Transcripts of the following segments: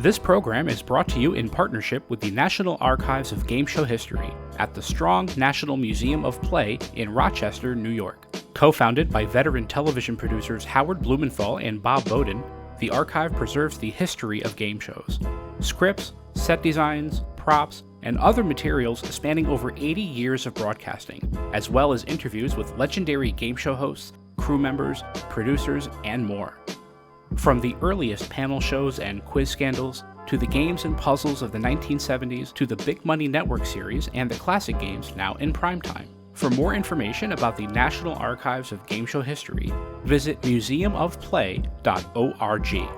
This program is brought to you in partnership with the National Archives of Game Show History at the Strong National Museum of Play in Rochester, New York. Co-founded by veteran television producers Howard Blumenthal and Bob Bowden, the archive preserves the history of game shows. Scripts, set designs, props, and other materials spanning over 80 years of broadcasting, as well as interviews with legendary game show hosts, crew members, producers, and more. From the earliest panel shows and quiz scandals, to the games and puzzles of the 1970s, to the Big Money Network series and the classic games now in primetime. For more information about the National Archives of Game Show History, visit museumofplay.org.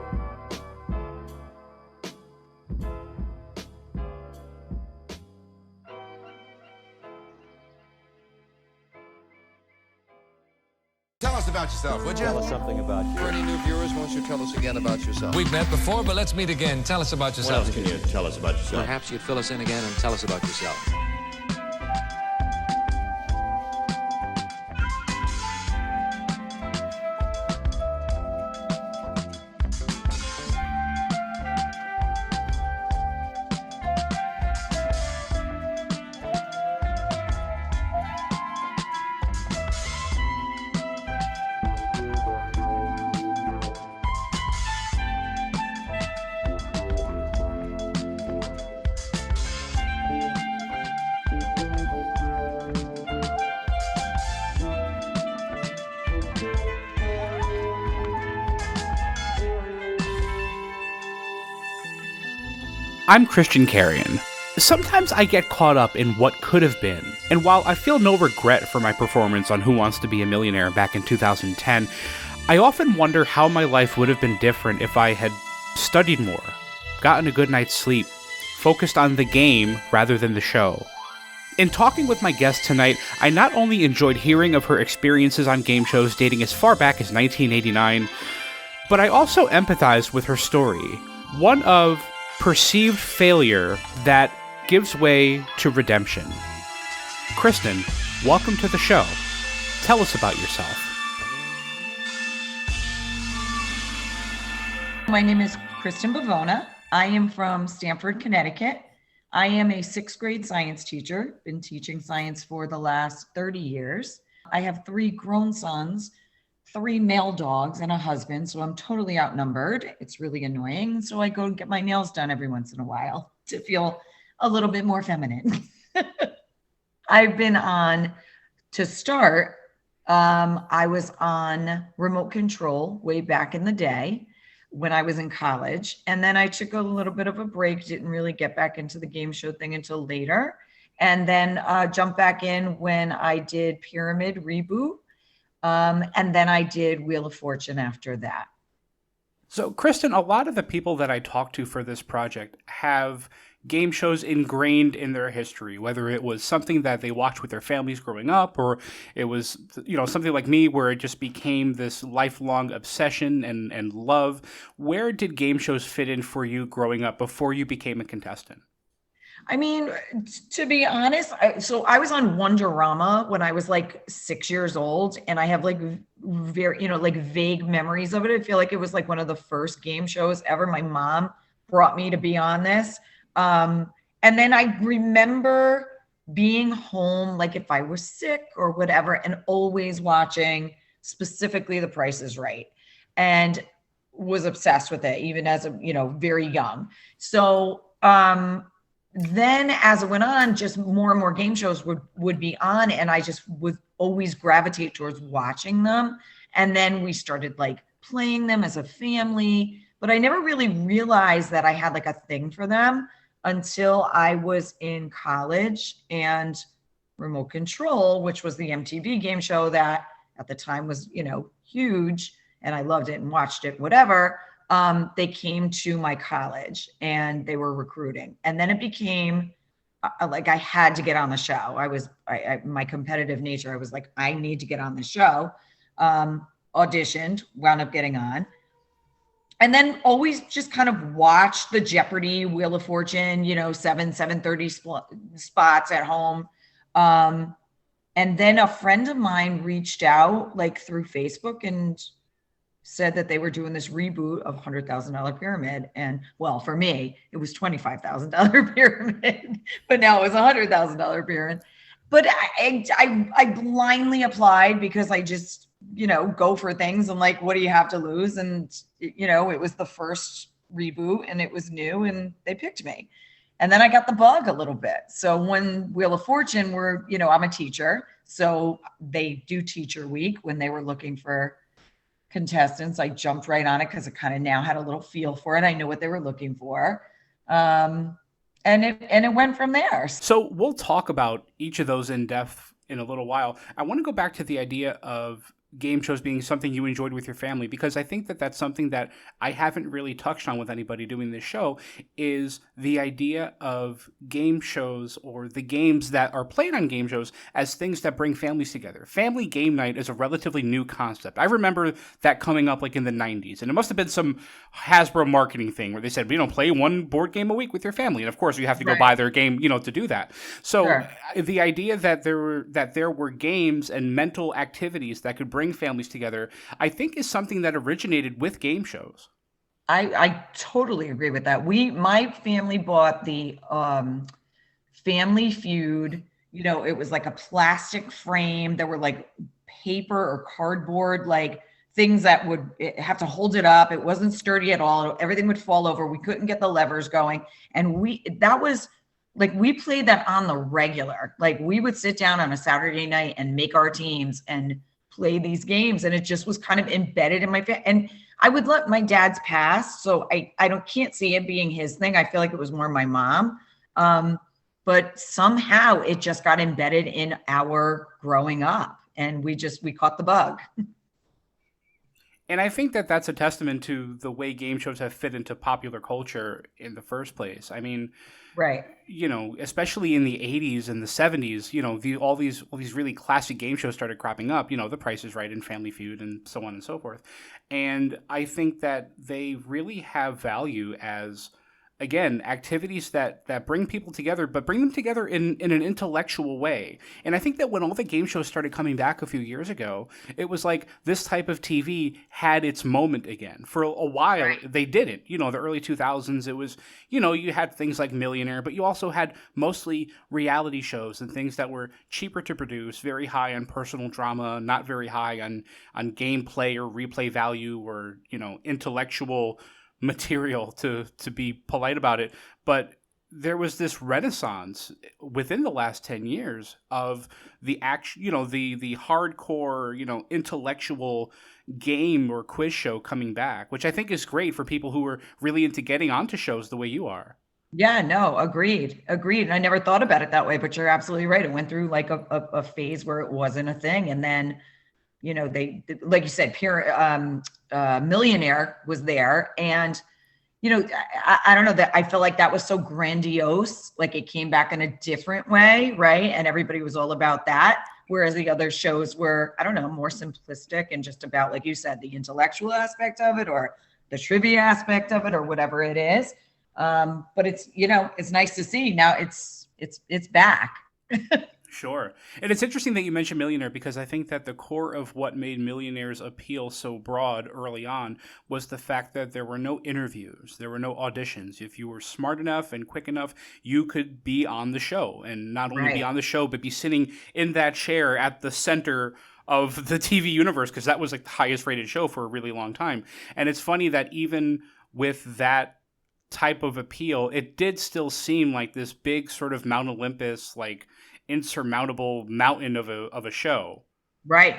Tell us about yourself, would you? Tell us something about you. For any new viewers, won't you tell us again about yourself? We've met before, but let's meet again. Tell us about yourself. What else can you tell us about yourself? Perhaps you'd fill us in again and tell us about yourself. I'm Christian Carrion. Sometimes I get caught up in what could have been, and while I feel no regret for my performance on Who Wants to Be a Millionaire back in 2010, I often wonder how my life would have been different if I had studied more, gotten a good night's sleep, focused on the game rather than the show. In talking with my guest tonight, I not only enjoyed hearing of her experiences on game shows dating as far back as 1989, but I also empathized with her story, one of perceived failure that gives way to redemption. Kristin, welcome to the show. Tell us about yourself. My name is Christian Bivona. I am from Stamford, Connecticut. I am a sixth grade science teacher, been teaching science for the last 30 years. I have 3 grown sons, 3 male dogs, and a husband, so I'm totally outnumbered. It's really annoying, so I go and get my nails done every once in a while to feel a little bit more feminine. I've been on, to start, I was on remote control way back in the day when I was in college, and then I took a little bit of a break, didn't really get back into the game show thing until later, and then jumped back in when I did Pyramid Reboot. And then I did Wheel of Fortune after that. So, Kristin, a lot of the people that I talked to for this project have game shows ingrained in their history, whether it was something that they watched with their families growing up, or it was, something like me where it just became this lifelong obsession and love. Where did game shows fit in for you growing up before you became a contestant? I mean, to be honest, so I was on Wonderama when I was like 6 years old, and I have like very, like vague memories of it. I feel like it was like one of the first game shows ever. My mom brought me to be on this. And then I remember being home, like if I was sick or whatever, and always watching specifically The Price is Right, and was obsessed with it, even as very young. So, then as it went on, just more and more game shows would be on, and I just would always gravitate towards watching them. And then we started like playing them as a family, but I never really realized that I had like a thing for them until I was in college, and Remote Control, which was the MTV game show that at the time was, huge, and I loved it and watched it, whatever. They came to my college and they were recruiting. And then it became like I had to get on the show. My competitive nature, I was like, I need to get on the show. Auditioned, wound up getting on. And then always just kind of watched the Jeopardy, Wheel of Fortune, 7:30 spots at home. And then a friend of mine reached out like through Facebook and said that they were doing this reboot of $100,000 Pyramid. And well, for me, it was $25,000 Pyramid, but now it was $100,000 Pyramid. But I blindly applied because I just, go for things. And like, what do you have to lose? And, it was the first reboot and it was new and they picked me. And then I got the bug a little bit. So when Wheel of Fortune I'm a teacher. So they do teacher week when they were looking for contestants. I jumped right on it because I kind of now had a little feel for it. I knew what they were looking for. And it went from there. So we'll talk about each of those in depth in a little while. I want to go back to the idea of game shows being something you enjoyed with your family, because I think that that's something that I haven't really touched on with anybody doing this show, is the idea of game shows or the games that are played on game shows as things that bring families together. Family game night is a relatively new concept. I remember that coming up like in the 90s, and it must have been some Hasbro marketing thing where they said, play one board game a week with your family. And of course you have to go buy their game, to do that. So sure. The idea that there were games and mental activities that could bring families together, I think is something that originated with game shows. I totally agree with that. My family bought the Family Feud. It was like a plastic frame. There were like paper or cardboard, like things that would have to hold it up. It wasn't sturdy at all. Everything would fall over. We couldn't get the levers going. And we played that on the regular. Like we would sit down on a Saturday night and make our teams and play these games. And it just was kind of embedded in my family. And I would let my dad's pass. So I can't see it being his thing. I feel like it was more my mom. But somehow it just got embedded in our growing up, and we caught the bug. And I think that that's a testament to the way game shows have fit into popular culture in the first place. I mean, right. Especially in the 80s and the 70s, all these really classic game shows started cropping up, The Price is Right and Family Feud and so on and so forth. And I think that they really have value as, again, activities that bring people together, but bring them together in an intellectual way. And I think that when all the game shows started coming back a few years ago, it was like this type of TV had its moment again. For a while, right. They didn't. The early 2000s, it was, you had things like Millionaire, but you also had mostly reality shows and things that were cheaper to produce, very high on personal drama, not very high on gameplay or replay value or, intellectual material, to be polite about it. But there was this renaissance within the last 10 years of the the hardcore, intellectual game or quiz show coming back, which I think is great for people who are really into getting onto shows the way you are. Yeah, no, agreed. And I never thought about it that way, but you're absolutely right. It went through like a phase where it wasn't a thing. And then, they, like you said, Millionaire was there. And, I don't know, that I feel like that was so grandiose, like it came back in a different way. Right. And everybody was all about that. Whereas the other shows were, I don't know, more simplistic and just about, like you said, the intellectual aspect of it or the trivia aspect of it or whatever it is. But it's, it's nice to see now it's back. Sure. And it's interesting that you mentioned Millionaire, because I think that the core of what made Millionaire's appeal so broad early on was the fact that there were no interviews, there were no auditions. If you were smart enough and quick enough, you could be on the show, and not only be on the show, but be sitting in that chair at the center of the TV universe, because that was like the highest rated show for a really long time. And it's funny that even with that type of appeal, it did still seem like this big sort of Mount Olympus, like insurmountable mountain of a show. Right.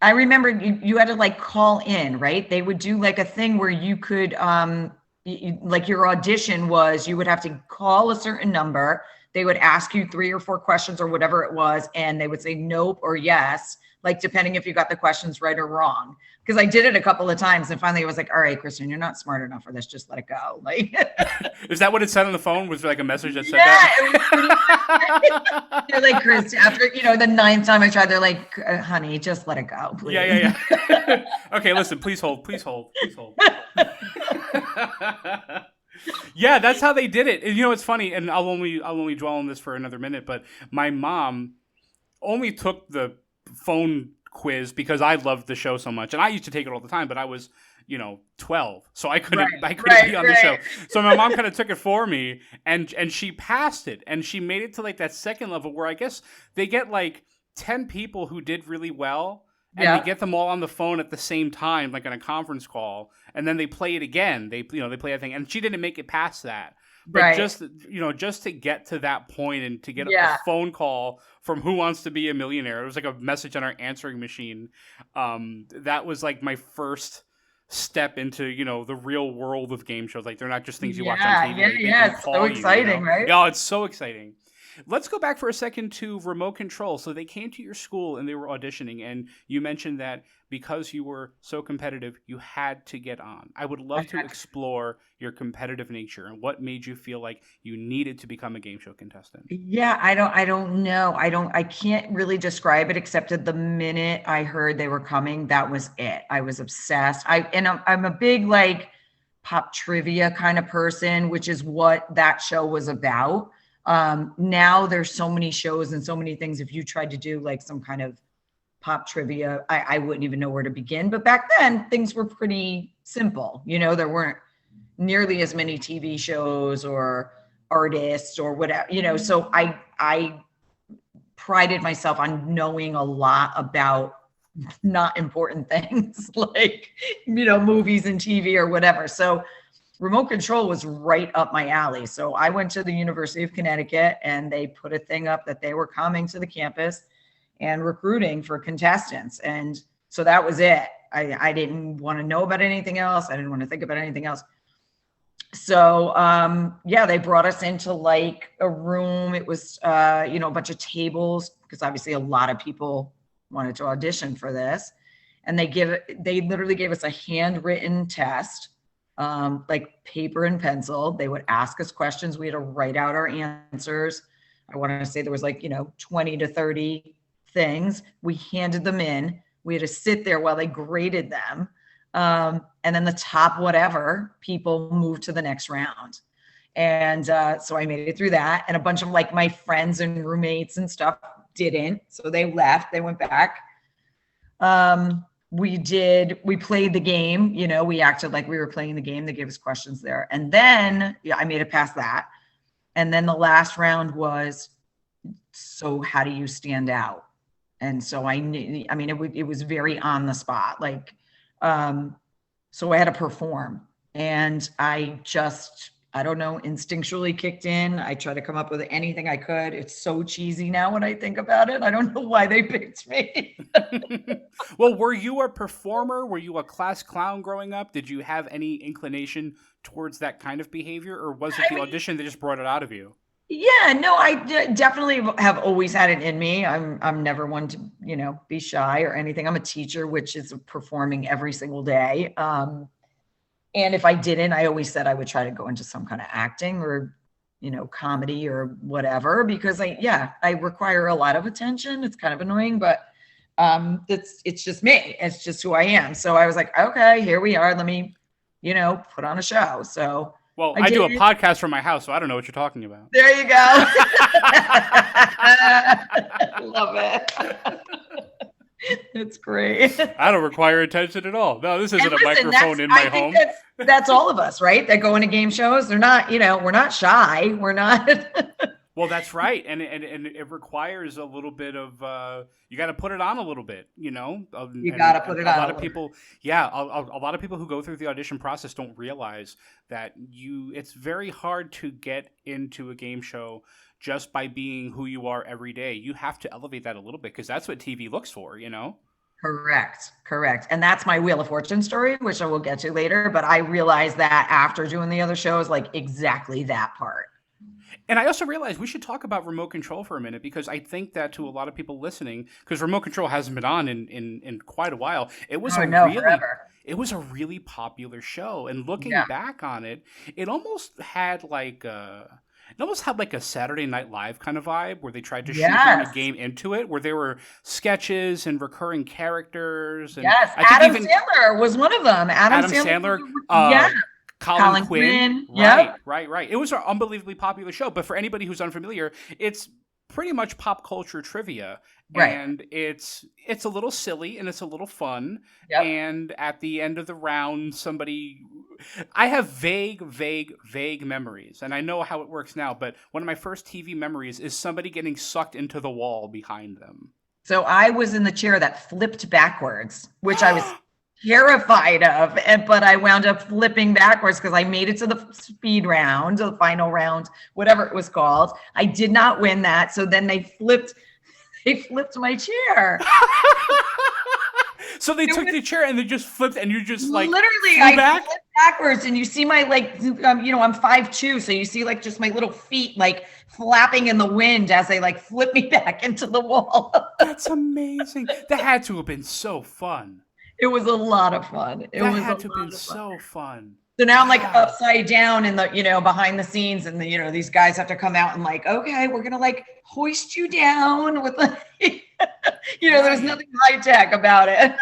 I remember you had to like call in, right? They would do like a thing where you could, like your audition was, you would have to call a certain number. They would ask you 3 or 4 questions or whatever it was. And they would say nope or yes, like depending if you got the questions right or wrong. Because I did it a couple of times, and finally it was like, all right, Kristin, you're not smart enough for this. Just let it go. Like, is that what it said on the phone? Was there like a message that said that? They're like, Kristin, after the 9th time I tried, they're like, honey, just let it go, please. Yeah. Okay, listen, please hold. Yeah, that's how they did it. And it's funny, and I'll only dwell on this for another minute, but my mom only took the phone quiz because I loved the show so much, and I used to take it all the time. But I was, 12, so I couldn't be on the show. So my mom kind of took it for me, and she passed it, and she made it to like that second level where I guess they get like 10 people who did really well. And they get them all on the phone at the same time, like on a conference call, and then they play it again. They play that thing, and she didn't make it past that. But just to get to that point and to get a phone call from Who Wants to Be a Millionaire, it was like a message on our answering machine. That was like my first step into the real world of game shows. Like they're not just things you watch on TV. Yeah, it's so exciting, right? Yeah, it's so exciting. Let's go back for a second to remote control. So they came to your school and they were auditioning, and you mentioned that because you were so competitive, you had to get on. I would love to explore your competitive nature and what made you feel like you needed to become a game show contestant. Yeah, I don't know. I can't really describe it except at the minute I heard they were coming, that was it. I was obsessed. I'm a big like pop trivia kind of person, which is what that show was about. Now there's so many shows and so many things. If you tried to do like some kind of pop trivia, I wouldn't even know where to begin. But back then things were pretty simple. There weren't nearly as many TV shows or artists or whatever, so I prided myself on knowing a lot about not important things like, movies and TV or whatever. So remote control was right up my alley. So I went to the University of Connecticut and they put a thing up that they were coming to the campus and recruiting for contestants. And so that was it. I didn't want to know about anything else. I didn't want to think about anything else. So, they brought us into like a room. It was, a bunch of tables because obviously a lot of people wanted to audition for this. And they literally gave us a handwritten test. Like paper and pencil. They would ask us questions. We had to write out our answers. I want to say there was like, 20 to 30 things. We handed them in. We had to sit there while they graded them. And then the top whatever people moved to the next round. And so I made it through that. And a bunch of like my friends and roommates and stuff didn't. So they left. They went back. We played the game, we acted like we were playing the game. They gave us questions there. And then I made it past that. And then the last round was, so how do you stand out? And so I knew, it was very on the spot. Like, so I had to perform and I don't know, instinctually kicked in. I tried to come up with anything I could. It's so cheesy now when I think about it. I don't know why they picked me. Well, were you a performer? Were you a class clown growing up? Did you have any inclination towards that kind of behavior, or was it the audition that just brought it out of you? Yeah, no, I definitely have always had it in me. I'm never one to, be shy or anything. I'm a teacher, which is performing every single day. And if I didn't, I always said I would try to go into some kind of acting or, comedy or whatever, because I require a lot of attention. It's kind of annoying, but it's just me. It's just who I am. So I was like, okay, here we are. Let me, put on a show. So. Well, I do a podcast from my house, so I don't know what you're talking about. There you go. Love it. It's great. I don't require attention at all. No, this isn't a microphone in my home. That's all of us, right? That go into game shows. They're not, we're not shy. We're not. Well, that's right. And it requires a little bit of, you got to put it on a little bit, You got to put it on. A lot of people, a lot of people who go through the audition process don't realize that it's very hard to get into a game show just by being who you are every day. You have to elevate that a little bit because that's what TV looks for, Correct. And that's my Wheel of Fortune story, which I will get to later. But I realized that after doing the other shows, like exactly that part. And I also realized we should talk about remote control for a minute, because I think that to a lot of people listening, because remote control hasn't been on in quite a while. It was a really popular show. And looking back on it, it almost had like a Saturday Night Live kind of vibe, where they tried to shoot a game into it, where there were sketches and recurring characters. And yes, Adam Sandler was one of them. Adam Sandler. Colin Quinn. Right. It was an unbelievably popular show. But for anybody who's unfamiliar, it's pretty much pop culture trivia, Right. and it's a little silly and it's a little fun. Yep. And at the end of the round, I have vague memories, and I know how it works now. But one of my first TV memories is somebody getting sucked into the wall behind them. So I was in the chair that flipped backwards, which I was terrified of, but I wound up flipping backwards because I made it to the speed round, the final round, whatever it was called. I did not win that. So then they flipped my chair. So they took the chair and they just flipped, and you just like literally I flipped backwards, and you see my I'm 5'2", so you see like just my little feet like flapping in the wind as they like flip me back into the wall. That's amazing. That had to have been so fun. It was a lot of fun. That had to have been so fun. So now I'm like upside down in the, behind the scenes, and these guys have to come out and like, okay, we're gonna like hoist you down with the, there's nothing high tech about it.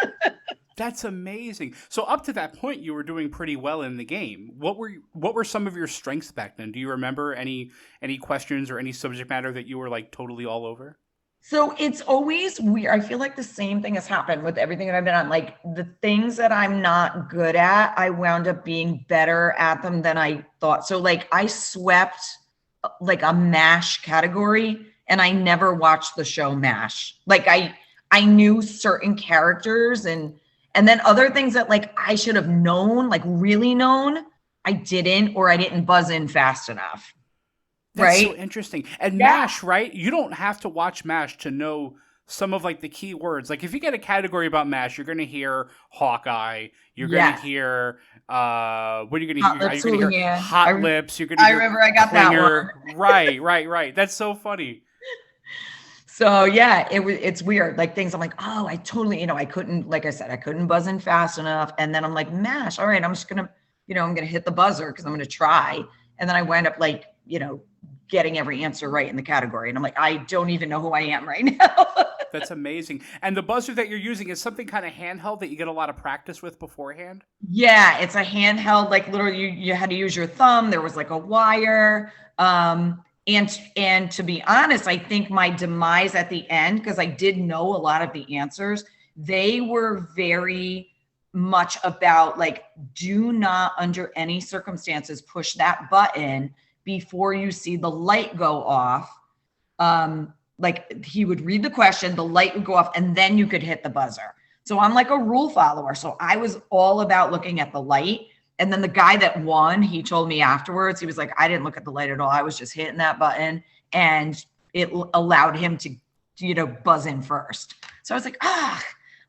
That's amazing. So up to that point, you were doing pretty well in the game. What were some of your strengths back then? Do you remember any questions or any subject matter that you were like totally all over? So it's always weird. I feel like the same thing has happened with everything that I've been on. Like the things that I'm not good at, I wound up being better at them than I thought. So like I swept like a MASH category, and I never watched the show MASH. Like I knew certain characters and then other things that like I should have known, like really known, I didn't, or I didn't buzz in fast enough. That's right? so interesting. And MASH, right? You don't have to watch MASH to know some of like the key words. Like if you get a category about MASH, you're going to hear Hawkeye. You're going to hear, what are you going to hear? You're going to hear Hot Lips. You're going to hear remember I got Klinger. that one. Right. That's so funny. So yeah, it's weird. Like things I'm like, oh, I totally, I couldn't, like I said, I couldn't buzz in fast enough. And then I'm like, MASH. All right, I'm just going to, I'm going to hit the buzzer because I'm going to try. And then I wind up like, getting every answer right in the category. And I'm like, I don't even know who I am right now. That's amazing. And the buzzer that you're using is something kind of handheld that you get a lot of practice with beforehand? Yeah, it's a handheld, like literally you had to use your thumb. There was like a wire. And to be honest, I think my demise at the end, because I did know a lot of the answers, they were very much about like, do not under any circumstances push that button before you see the light go off. Like he would read the question, the light would go off, and then you could hit the buzzer. So I'm like a rule follower. So I was all about looking at the light. And then the guy that won, he told me afterwards, he was like, I didn't look at the light at all. I was just hitting that button, and it allowed him to, buzz in first. So I was like,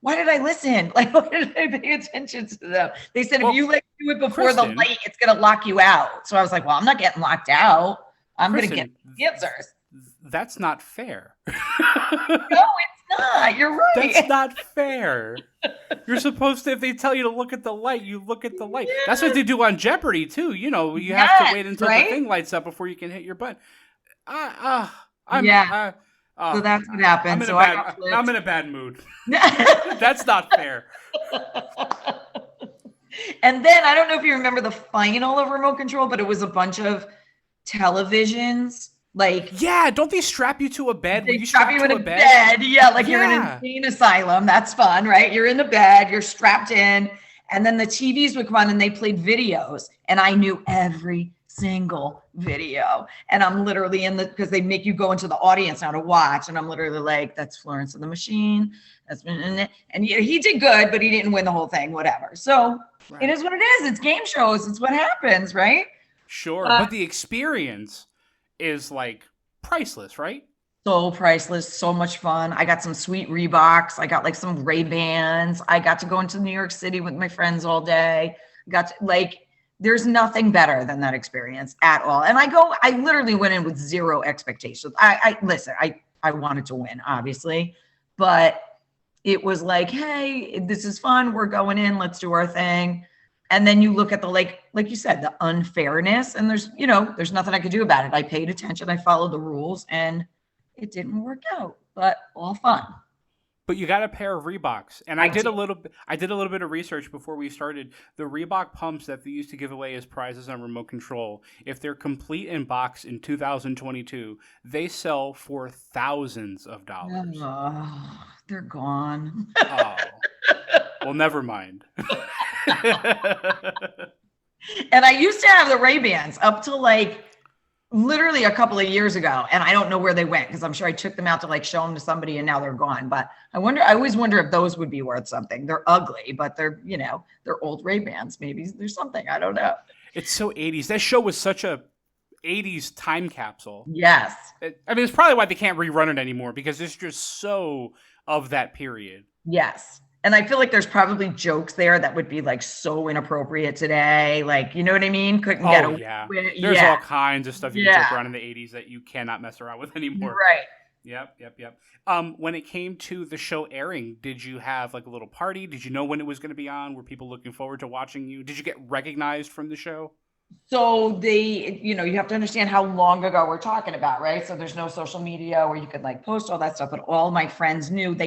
why did I listen? Like, why did I pay attention to them? They said, if you like do it before the light, it's going to lock you out. So I was like, well, I'm not getting locked out. I'm going to get the answers. That's not fair. No, it's not. You're right. That's not fair. You're supposed to, if they tell you to look at the light, you look at the light. Yeah. That's what they do on Jeopardy too. You have to wait until the thing lights up before you can hit your button. So that's what happened. I'm in a bad mood. That's not fair. And then I don't know if you remember the final of remote control, but it was a bunch of televisions. Like, yeah, don't they strap you to a bed? They strap you in a bed. Yeah, like you're in an insane asylum. That's fun, right? You're in the bed, you're strapped in, and then the TVs would come on and they played videos, and I knew every single video. And I'm literally because they make you go into the audience now to watch, and I'm literally like, that's Florence and the Machine. And he did good, but he didn't win the whole thing, whatever. So It is what it is. It's game shows. It's what happens, right? Sure, but the experience is like priceless, right? So priceless, so much fun. I got some sweet Reeboks. I got like some Ray-Bans. I got to go into New York City with my friends all day. There's nothing better than that experience at all. And I literally went in with zero expectations. I wanted to win, obviously, but it was like, hey, this is fun. We're going in, let's do our thing. And then you look at the, like you said, the unfairness, and there's nothing I could do about it. I paid attention. I followed the rules, and it didn't work out, but all fun. But you got a pair of Reeboks, and I did a little bit of research before we started. The Reebok pumps that they used to give away as prizes on Remote Control, if they're complete in box in 2022, they sell for thousands of dollars. Oh, they're gone. Oh, well, never mind. And I used to have the Ray-Bans up to like literally a couple of years ago, and I don't know where they went because I'm sure I took them out to like show them to somebody and now they're gone. But I always wonder if those would be worth something. They're ugly, but they're old Ray-Bans. Maybe there's something, I don't know. It's so 80s. That show was such a 80s time capsule. Yes. It's probably why they can't rerun it anymore, because it's just so of that period. Yes. And I feel like there's probably jokes there that would be like so inappropriate today. Like, you know what I mean? Couldn't get away with it. There's all kinds of stuff you can joke around in the 80s that you cannot mess around with anymore. Right. Yep. When it came to the show airing, did you have like a little party? Did you know when it was going to be on? Were people looking forward to watching you? Did you get recognized from the show? So you have to understand how long ago we're talking about, right? So there's no social media where you could like post all that stuff, but all my friends knew.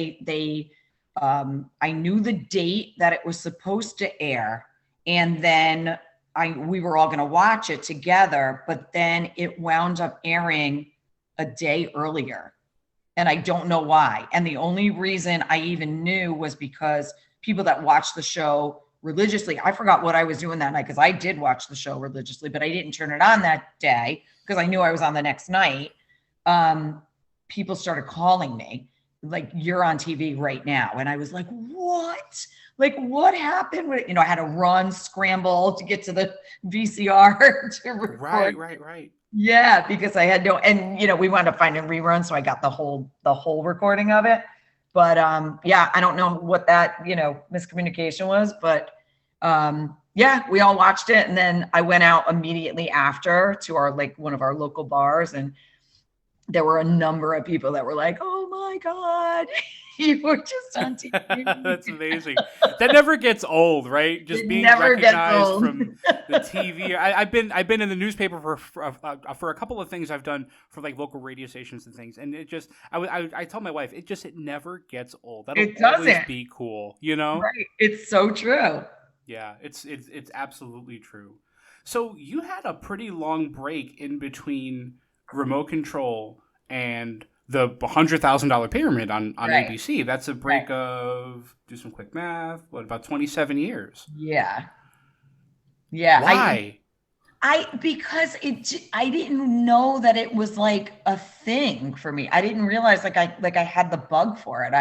I knew the date that it was supposed to air, and then we were all going to watch it together, but then it wound up airing a day earlier, and I don't know why. And the only reason I even knew was because people that watched the show religiously, I forgot what I was doing that night because I did watch the show religiously, but I didn't turn it on that day because I knew I was on the next night. People started calling me like, you're on TV right now. And I was like, what? Like, what happened? I had to run, scramble to get to the VCR to record. Right. Yeah, because I had and we wound up finding reruns, so I got the whole recording of it. But I don't know what that, miscommunication was, but we all watched it. And then I went out immediately after to one of our local bars, and there were a number of people that were like, oh my God, you were just on TV. That's amazing. That never gets old, right? Just being recognized from the TV. I've been in the newspaper for a couple of things I've done for like local radio stations and things. And it just, I tell my wife, it never gets old. That'll always be cool, Right. It's so true. Yeah, it's absolutely true. So you had a pretty long break in between Remote Control and the $100,000 Pyramid on ABC. That's a break of, do some quick math, about 27 years? Yeah. Why? Because I didn't know that it was like a thing for me. I didn't realize I had the bug for it.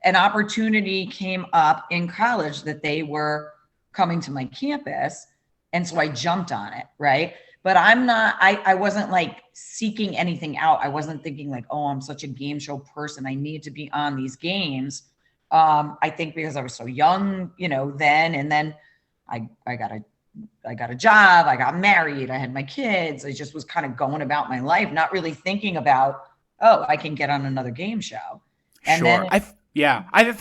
An opportunity came up in college that they were coming to my campus. And so I jumped on it. Right. But I wasn't like seeking anything out. I wasn't thinking like, oh, I'm such a game show person, I need to be on these games. I think because I was so young, then, and then I got a job, I got married, I had my kids. I just was kind of going about my life, not really thinking about, oh, I can get on another game show. And sure. I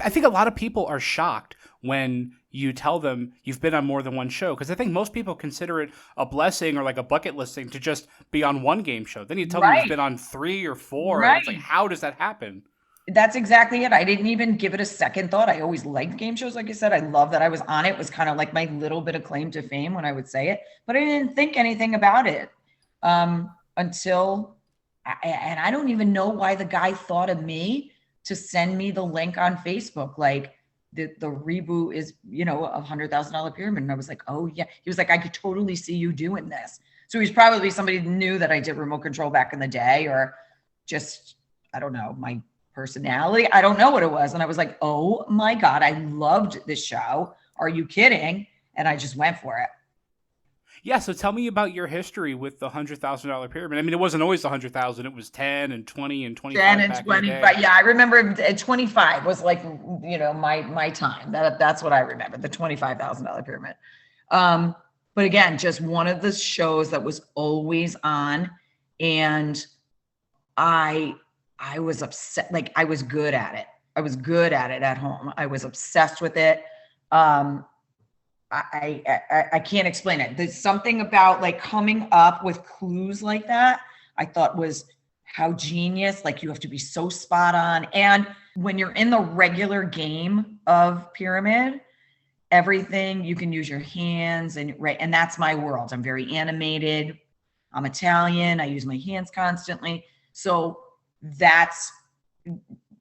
think a lot of people are shocked when you tell them you've been on more than one show, because I think most people consider it a blessing or like a bucket list thing to just be on one game show. Then you tell them you've been on 3 or 4. Right. And it's like, how does that happen? That's exactly it. I didn't even give it a second thought. I always liked game shows. Like I said, I love that I was on it. It was kind of like my little bit of claim to fame when I would say it, but I didn't think anything about it until I don't even know why the guy thought of me to send me the link on Facebook. Like, the reboot is, $100,000 Pyramid. And I was like, oh yeah. He was like, I could totally see you doing this. So he's probably somebody who knew that I did Remote Control back in the day, or just, I don't know, my personality. I don't know what it was. And I was like, oh my God, I loved this show. Are you kidding? And I just went for it. Yeah, so tell me about your history with the $100,000 Pyramid. I mean, it wasn't always the 100,000; it was 10 and 20 and 25. 10 and 25. Yeah, I remember 25 was like, my time. That's what I remember. The $25,000 Pyramid. But again, just one of the shows that was always on, and I was upset. Like, I was good at it. I was good at it at home. I was obsessed with it. I can't explain it. There's something about like coming up with clues like that I thought was how genius, like you have to be so spot on. And when you're in the regular game of pyramid, everything you can use your hands and right. And that's my world. I'm very animated. I'm Italian. I use my hands constantly. So that's,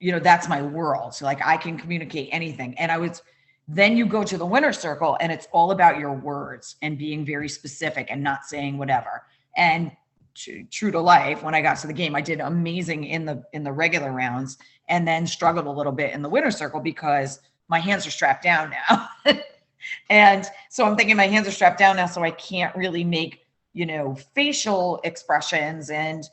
that's my world. So like I can communicate anything. And then you go to the winner's circle and it's all about your words and being very specific and not saying whatever. And true to life, when I got to the game, I did amazing in the regular rounds and then struggled a little bit in the winner's circle because my hands are strapped down now. And so I'm thinking my hands are strapped down now, so I can't really make, facial expressions and,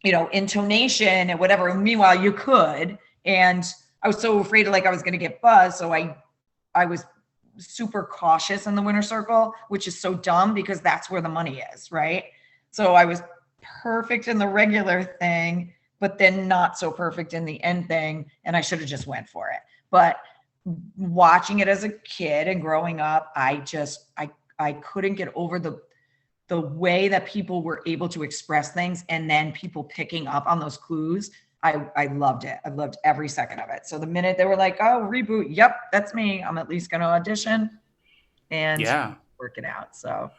intonation and whatever. And meanwhile, you could. And I was so afraid I was going to get buzzed. So I was super cautious in the winner's circle, which is so dumb because that's where the money is, right? So I was perfect in the regular thing, but then not so perfect in the end thing. And I should have just went for it. But watching it as a kid and growing up, I couldn't get over the way that people were able to express things and then people picking up on those clues. I loved it. I loved every second of it. So the minute they were like, oh, reboot, yep, that's me. I'm at least going to audition and work it out. So.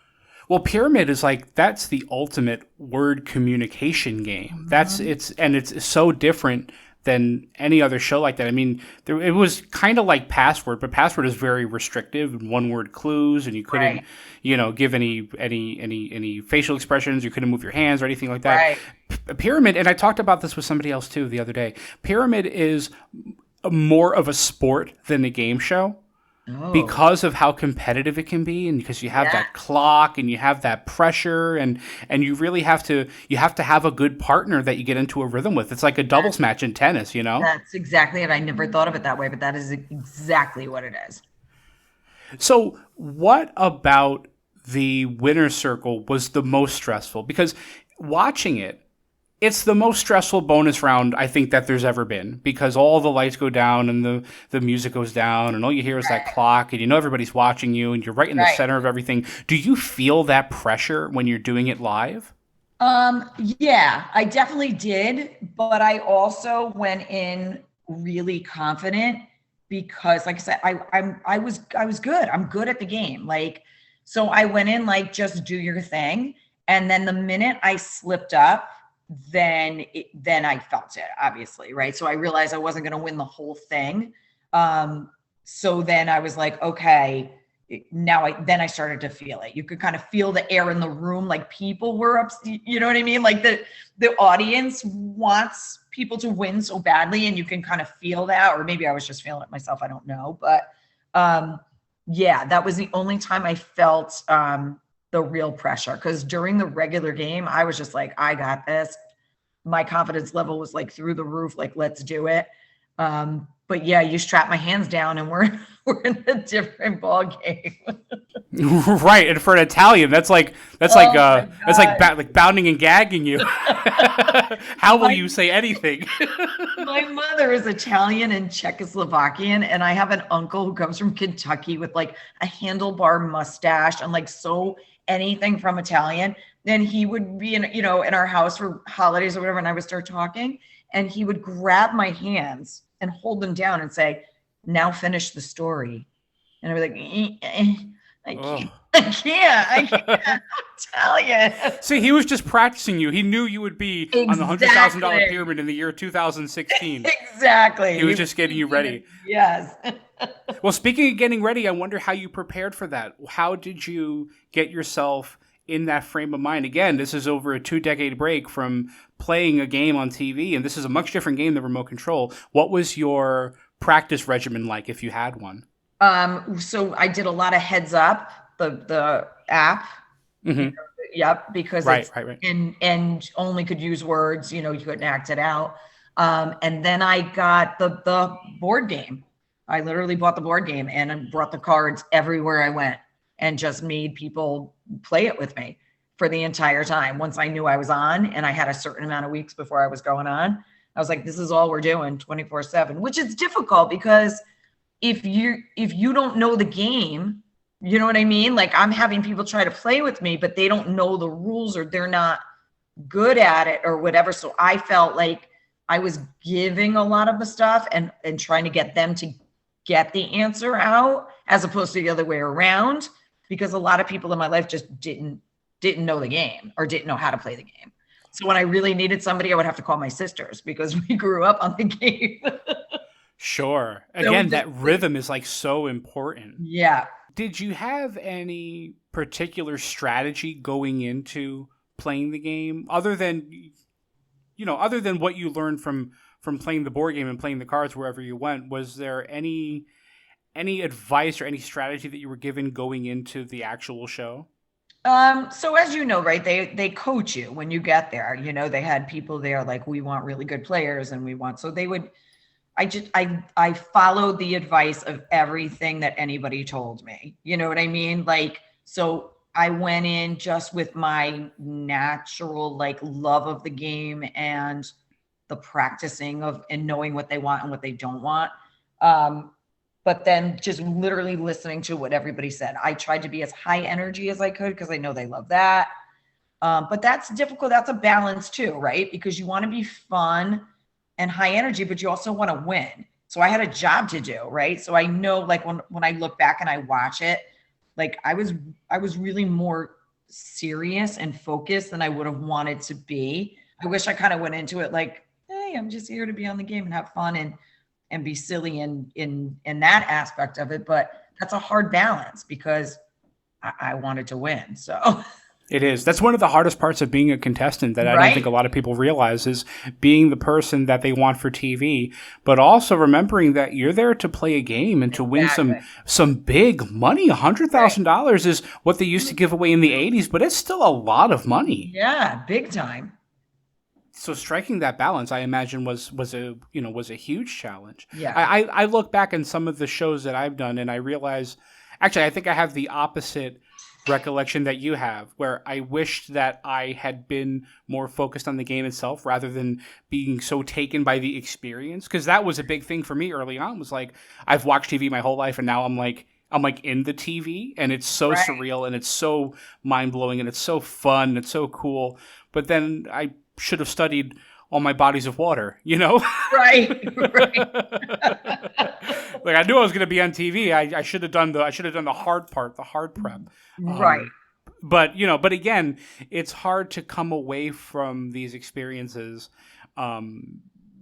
Well, Pyramid is that's the ultimate word communication game. Mm-hmm. It's so different than any other show like that. I mean, it was kind of like Password, but Password is very restrictive and one-word clues, and you couldn't, give any facial expressions. You couldn't move your hands or anything like that. Right. Pyramid, and I talked about this with somebody else too the other day. Pyramid is more of a sport than a game show. Oh. Because of how competitive it can be, and because you have that clock and you have that pressure, and you really have to have a good partner that you get into a rhythm with. It's like a doubles match in tennis, That's exactly it. I never thought of it that way, but that is exactly what it is. So what about the winner's circle was the most stressful? Because watching it, it's the most stressful bonus round I think that there's ever been, because all the lights go down and the music goes down and all you hear is that clock and everybody's watching you and you're right in the center of everything. Do you feel that pressure when you're doing it live? Yeah, I definitely did, but I also went in really confident because, like I said, I was good. I'm good at the game. So I went in just do your thing, and then the minute I slipped up, then I felt it, obviously, right? So I realized I wasn't going to win the whole thing. So then I was like, okay, then I started to feel it. You could kind of feel the air in the room, people were up, you know what I mean? The audience wants people to win so badly, and you can kind of feel that, or maybe I was just feeling it myself. I don't know. But that was the only time I felt the real pressure, because during the regular game, I was just like, I got this. My confidence level was through the roof, let's do it. But yeah, you strap my hands down and we're in a different ball game. Right. And for an Italian, that's like bounding and gagging you. How will you say anything? My mother is Italian and Czechoslovakian, and I have an uncle who comes from Kentucky with a handlebar mustache and so anything from Italian. Then he would be in our house for holidays or whatever, and I would start talking, and he would grab my hands and hold them down and say, now finish the story. And I was like, I can't. I'm Italian. See, he was just practicing you. He knew you would be on the $100,000 pyramid in the year 2016. Exactly. He was just getting you ready. Yes. Well, speaking of getting ready, I wonder how you prepared for that. How did you get yourself in that frame of mind? Again, this is over a 2-decade break from playing a game on TV, and this is a much different game than remote control. What was your practice regimen like, if you had one? So I did a lot of Heads Up, the app. Mm-hmm. Yep, because right. and only could use words. You couldn't act it out. And then I got the board game. I literally bought the board game and brought the cards everywhere I went, and just made people play it with me for the entire time. Once I knew I was on, and I had a certain amount of weeks before I was going on, I was like, this is all we're doing 24/7, which is difficult because if you don't know the game, you know what I mean? I'm having people try to play with me, but they don't know the rules, or they're not good at it or whatever. So I felt like I was giving a lot of the stuff and trying to get them to get the answer out, as opposed to the other way around, because a lot of people in my life just didn't know the game or didn't know how to play the game. So when I really needed somebody, I would have to call my sisters because we grew up on the game. Sure. Again, that rhythm is like so important. Yeah. Did you have any particular strategy going into playing the game other than what you learned from playing the board game and playing the cards wherever you went? Was there any advice or any strategy that you were given going into the actual show? So as you know, right, they coach you when you get there. They had people there like, we want really good players and so they would, I followed the advice of everything that anybody told me. You know what I mean? Like, so I went in just with my natural like love of the game and the practicing of and knowing what they want and what they don't want. But then just literally listening to what everybody said. I tried to be as high energy as I could because I know they love that. But that's difficult. That's a balance too, right? Because you want to be fun and high energy, but you also want to win. So I had a job to do, right? So I know like when I look back and I watch it, like I was really more serious and focused than I would have wanted to be. I wish I kind of went into it like, hey, I'm just here to be on the game and have fun and be silly in that aspect of it. But that's a hard balance because I wanted to win. So it is. That's one of the hardest parts of being a contestant that I don't think a lot of people realize is being the person that they want for TV, but also remembering that you're there to play a game and to win some big money. $100,000 is what they used to give away in the 80s, but it's still a lot of money. Yeah, big time. So striking that balance, I imagine, was a huge challenge. Yeah. I look back in some of the shows that I've done and I realize, actually, I think I have the opposite recollection that you have, where I wished that I had been more focused on the game itself rather than being so taken by the experience. Because that was a big thing for me early on, was like, I've watched TV my whole life and now I'm like in the TV and it's so surreal and it's so mind-blowing and it's so fun and it's so cool. But then I should have studied all my bodies of water, Right. Like I knew I was going to be on TV. I should have done the hard part, the hard prep. Right. But again, it's hard to come away from these experiences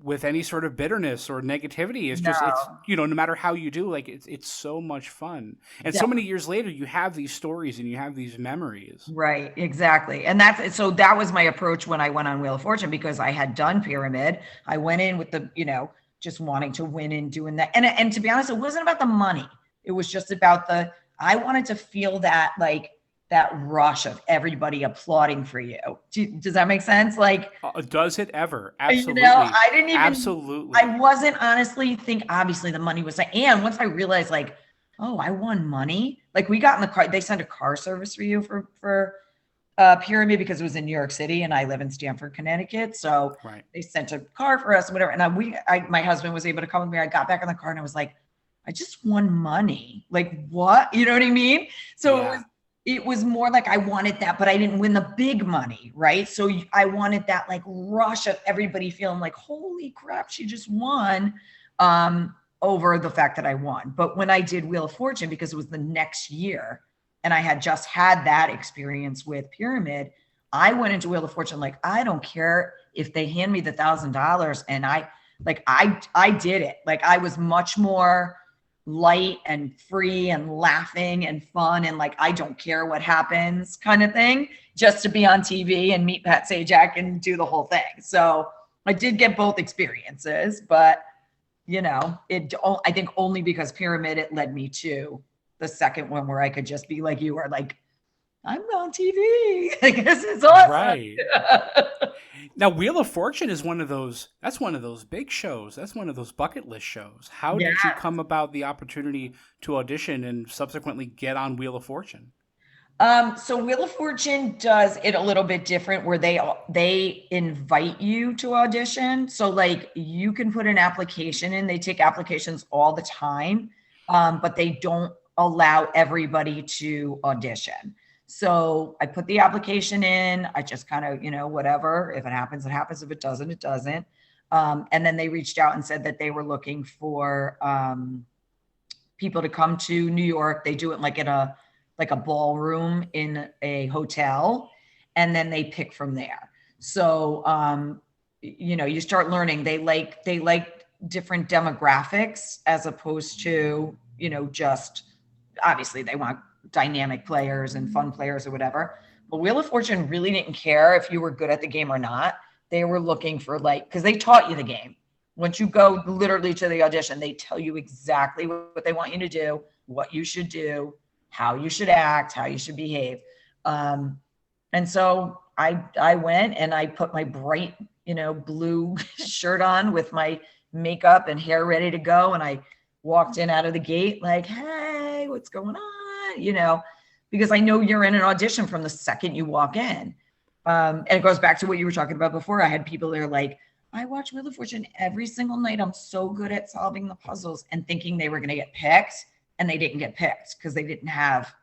with any sort of bitterness or negativity. It's just, it's, no matter how you do, like it's so much fun. And so many years later, you have these stories and you have these memories. Right. Exactly. And so that was my approach when I went on Wheel of Fortune, because I had done Pyramid. I went in with the, just wanting to win and doing that. And to be honest, it wasn't about the money. It was just about I wanted to feel that, like, that rush of everybody applauding for you. Does that make sense? Like, does it ever? Absolutely. I didn't even, absolutely. I wasn't honestly obviously the money was and once I realized like, oh, I won money. Like we got in the car, they sent a car service for you for Pyramid because it was in New York City and I live in Stamford, Connecticut. So they sent a car for us, whatever. And my husband was able to come with me. I got back in the car and I was like, I just won money. Like what? You know what I mean? So it was more like I wanted that, but I didn't win the big money, right? So I wanted that like rush of everybody feeling like, holy crap, she just won, over the fact that I won. But when I did Wheel of Fortune, because it was the next year and I had just had that experience with Pyramid, I went into Wheel of Fortune like, I don't care if they hand me the $1,000. And I did it. Like I was much more light and free and laughing and fun and like I don't care what happens kind of thing, just to be on TV and meet Pat Sajak and do the whole thing. So I did get both experiences, but I think only because Pyramid, it led me to the second one where I could just be like you are, like, I'm on TV. Like, this is awesome. Right. Now, Wheel of Fortune is one of those big shows. That's one of those bucket list shows. How did you come about the opportunity to audition and subsequently get on Wheel of Fortune? So Wheel of Fortune does it a little bit different where they invite you to audition. So like you can put an application in, they take applications all the time, but they don't allow everybody to audition. So I put the application in. I just kind of, whatever. If it happens, it happens. If it doesn't, it doesn't. And then they reached out and said that they were looking for people to come to New York. They do it like in a ballroom in a hotel, and then they pick from there. So you start learning. They like different demographics as opposed to just obviously they want dynamic players and fun players or whatever. But Wheel of Fortune really didn't care if you were good at the game or not. They were looking for because they taught you the game. Once you go literally to the audition, they tell you exactly what they want you to do, what you should do, how you should act, how you should behave. And so I went and I put my bright, blue shirt on with my makeup and hair ready to go. And I walked in out of the gate like, hey, what's going on? Because I know you're in an audition from the second you walk in. And it goes back to what you were talking about before. I had people there like, I watch Wheel of Fortune every single night. I'm so good at solving the puzzles, and thinking they were going to get picked, and they didn't get picked because they didn't have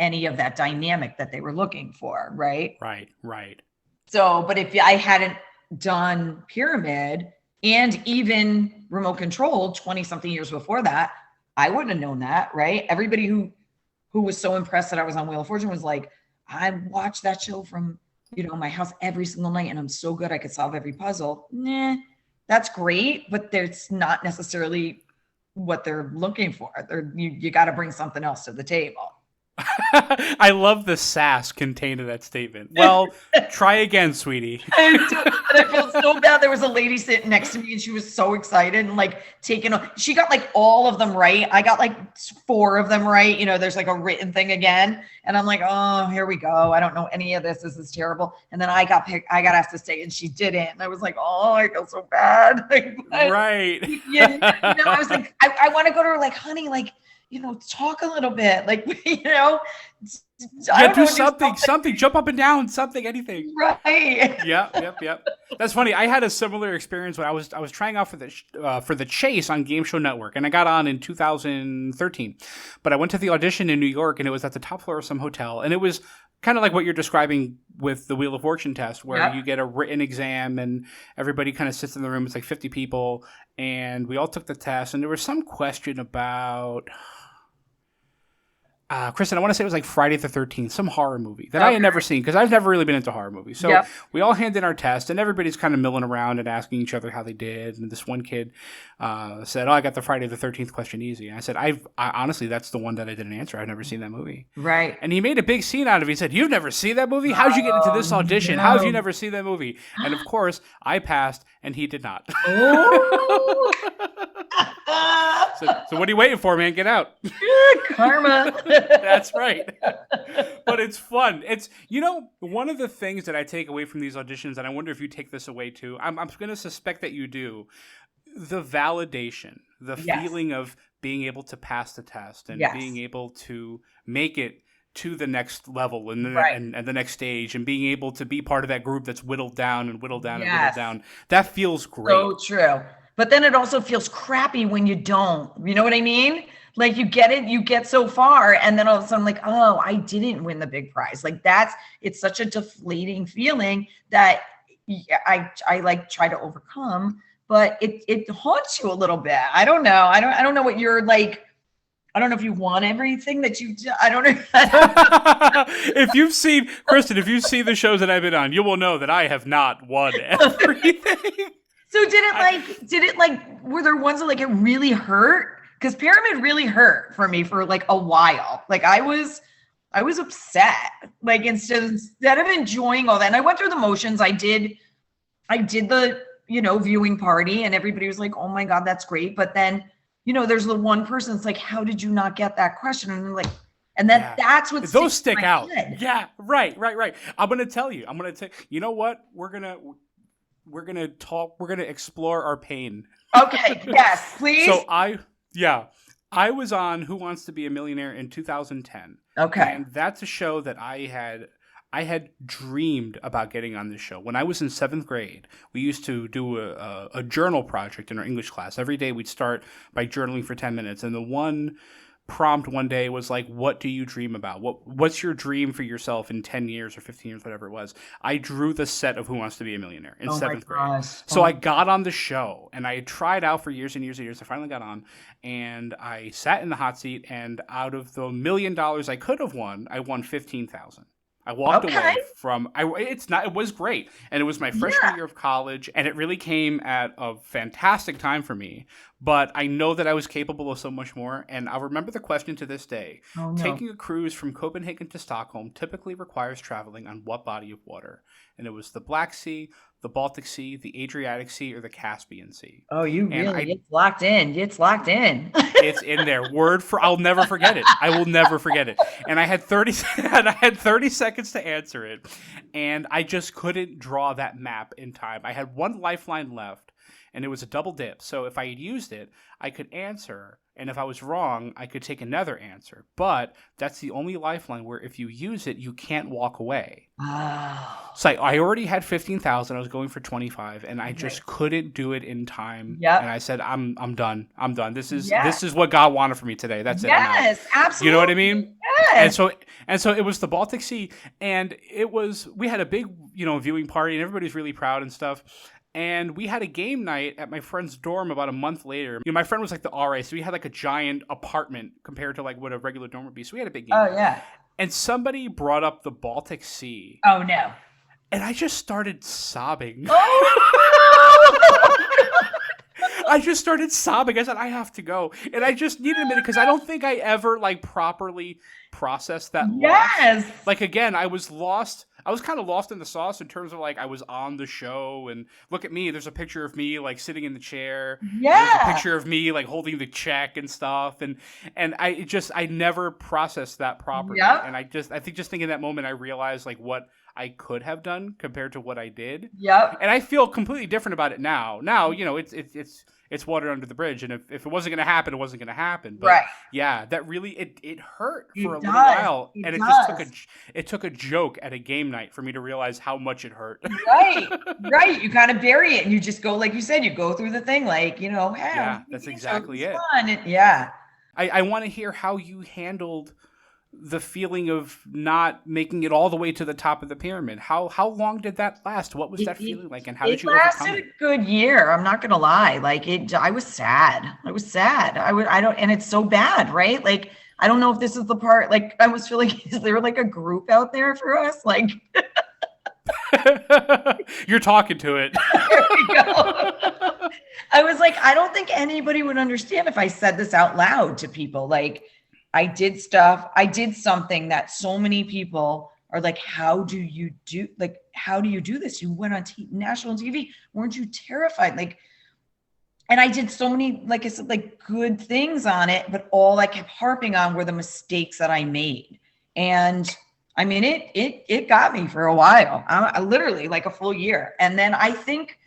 any of that dynamic that they were looking for. Right. So, but if I hadn't done Pyramid and even Remote Control 20 something years before that, I wouldn't have known that. Right. Everybody who was so impressed that I was on Wheel of Fortune was like, I watched that show from, my house every single night, and I'm so good I could solve every puzzle. Nah, that's great, but it's not necessarily what they're looking for. You got to bring something else to the table. I love the sass contained in that statement. Well, try again, sweetie. And I felt so bad. There was a lady sitting next to me, and she was so excited and she got all of them right. I got 4 of them right. There's a written thing again. And I'm like, oh, here we go. I don't know any of this. This is terrible. And then I got picked. I got asked to stay, and she didn't. And I was like, oh, I feel so bad. Right. I was like, I want to go to her honey, talk a little bit, do something, jump up and down, something, anything. Right. Yep. That's funny. I had a similar experience when I was trying out for the Chase on Game Show Network, and I got on in 2013. But I went to the audition in New York, and it was at the top floor of some hotel, and it was kind of like what you're describing with the Wheel of Fortune test, where you get a written exam and everybody kind of sits in the room. It's 50 people, and we all took the test, and there was some question about Kristin, I want to say it was Friday the 13th, some horror movie that I had never seen because I've never really been into horror movies. So we all hand in our test, and everybody's kind of milling around and asking each other how they did. And this one kid said, I got the Friday the 13th question easy. And I said, I honestly, that's the one that I didn't answer. I've never seen that movie. Right. And he made a big scene out of it. He said, you've never seen that movie? How'd you get into this audition? No. How have you never seen that movie? And of course, I passed, and he did not. Oh. So what are you waiting for, man? Get out. Karma. That's right. But it's fun. It's, one of the things that I take away from these auditions, and I wonder if you take this away too, I'm going to suspect that you do, the validation, the feeling of being able to pass the test and being able to make it to the next level and the next stage, and being able to be part of that group that's whittled down and whittled down and whittled down. That feels great. So true. But then it also feels crappy when you don't. You know what I mean? You get it, you get so far, and then all of a sudden, oh, I didn't win the big prize. It's such a deflating feeling that I try to overcome, but it haunts you a little bit. I don't know. I don't know what you're like. I don't know if you want everything that you. I don't know. If you've seen Kristin, if you've seen the shows that I've been on, you will know that I have not won everything. So were there ones that it really hurt? Because Pyramid really hurt for me for a while. I was upset. Instead of enjoying all that, and I went through the motions. I did the viewing party, and everybody was like, "Oh my God, that's great." But then there's the one person that's like, "How did you not get that question?" And that's what those stick out. Head. Yeah, right. I'm gonna tell you. You know what? We're gonna talk. We're gonna explore our pain. Okay. Yes, please. So I was on Who Wants to Be a Millionaire in 2010. Okay. And that's a show that I had dreamed about getting on this show. When I was in 7th grade, we used to do a journal project in our English class. Every day we'd start by journaling for 10 minutes. And the one prompt one day was like, what do you dream about? What's your dream for yourself in 10 years or 15 years, whatever it was? I drew the set of Who Wants to Be a Millionaire in seventh grade. So I got on the show, and I had tried out for years and years and years. I finally got on, and I sat in the hot seat, and out of the $1 million I could have won, I won 15,000. I walked away from it was great, and it was my freshman year of college, and it really came at a fantastic time for me. But I know that I was capable of so much more, and I'll remember the question to this day. Oh, no. Taking a cruise from Copenhagen to Stockholm typically requires traveling on what body of water? And it was the Black Sea, the Baltic Sea, the Adriatic Sea, or the Caspian Sea. Oh, it's locked in. It's locked in. It's in there. I'll never forget it. I will never forget it. And I had 30 seconds to answer it. And I just couldn't draw that map in time. I had one lifeline left, and it was a double dip. So if I had used it, I could answer. And if I was wrong, I could take another answer. But that's the only lifeline where if you use it, you can't walk away. Oh. So I already had 15,000. I was going for 25, and I just couldn't do it in time. Yep. And I said, I'm done. I'm done. This is what God wanted for me today. That's it. Yes, absolutely. You know what I mean? Yes. And so it was the Baltic Sea, and we had a big, viewing party, and everybody's really proud and stuff. And we had a game night at my friend's dorm about a month later. My friend was like the RA, so we had like a giant apartment compared to like what a regular dorm would be. So we had a big game night. Yeah. And somebody brought up the Baltic Sea. Oh, no. And I just started sobbing. Oh, I just started sobbing. I said, I have to go. And I just needed a minute because I don't think I ever like properly processed that loss. Yes. Like, again, I was lost. I was kind of lost in the sauce in terms of like I was on the show, and look at me. There's a picture of me like sitting in the chair. Yeah. There's a picture of me like holding the check and stuff, and I never processed that properly. Yep. And I think in that moment I realized like what I could have done compared to what I did. Yep. And I feel completely different about it now. Now, it's water under the bridge, and if it wasn't going to happen, it wasn't going to happen. But right. Yeah, that really it hurt for a little while, and it took a joke at a game night for me to realize how much it hurt. Right. You kind of bury it, and you just go, like you said, you go through the thing, like hey, yeah, that's exactly it. Yeah. I want to hear how you handled the feeling of not making it all the way to the top of the pyramid. How long did that last? What was that feeling like, and how did you overcome it? It lasted a good year. I'm not gonna lie. Like I was sad. And it's so bad, right? Like I don't know if this is the part. Like I almost feel like is there like a group out there for us? Like you're talking to it. There we go. I was like, I don't think anybody would understand if I said this out loud to people. Like. I did something that so many people are like, how do you do this? You went on national TV. Weren't you terrified? Like, and I did so many, like I said, like good things on it, but all I kept harping on were the mistakes that I made. And I mean, it got me for a while. I literally like a full year. And then I think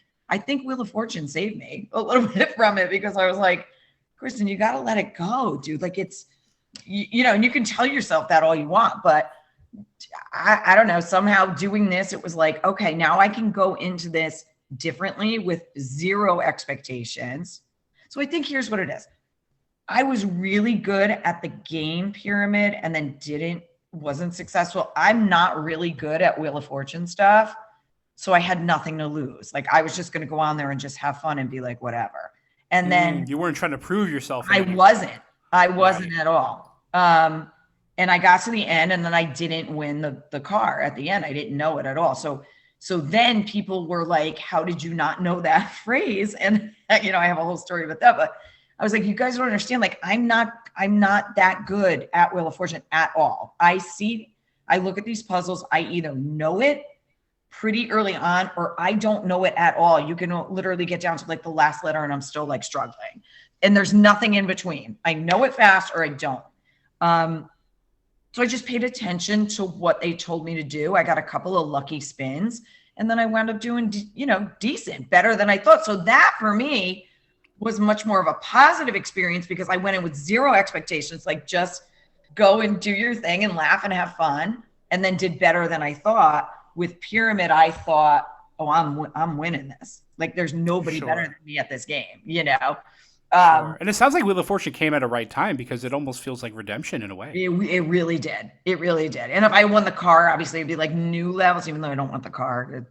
Wheel of Fortune saved me a little bit from it, because I was like, Kristin, you got to let it go, dude. Like and you can tell yourself that all you want, but I don't know, somehow doing this, it was like, okay, now I can go into this differently with zero expectations. So I think here's what it is. I was really good at the game pyramid and then wasn't successful. I'm not really good at Wheel of Fortune stuff. So I had nothing to lose. Like I was just going to go on there and just have fun and be like, whatever. And then you weren't trying to prove yourself. I wasn't at all. And I got to the end, and then I didn't win the car at the end. I didn't know it at all. So then people were like, how did you not know that phrase? And I have a whole story about that, but I was like, you guys don't understand. Like, I'm not that good at Wheel of Fortune at all. I look at these puzzles. I either know it pretty early on, or I don't know it at all. You can literally get down to like the last letter and I'm still like struggling. And there's nothing in between. I know it fast or I don't. So I just paid attention to what they told me to do. I got a couple of lucky spins, and then I wound up doing, decent, better than I thought. So that for me was much more of a positive experience, because I went in with zero expectations, like just go and do your thing and laugh and have fun, and then did better than I thought. With Pyramid, I thought, oh, I'm winning this. Like there's nobody better than me at this game, Sure. And it sounds like Wheel of Fortune came at a right time because it almost feels like redemption in a way. It really did. It really did. And if I won the car, obviously it'd be like new levels, even though I don't want the car.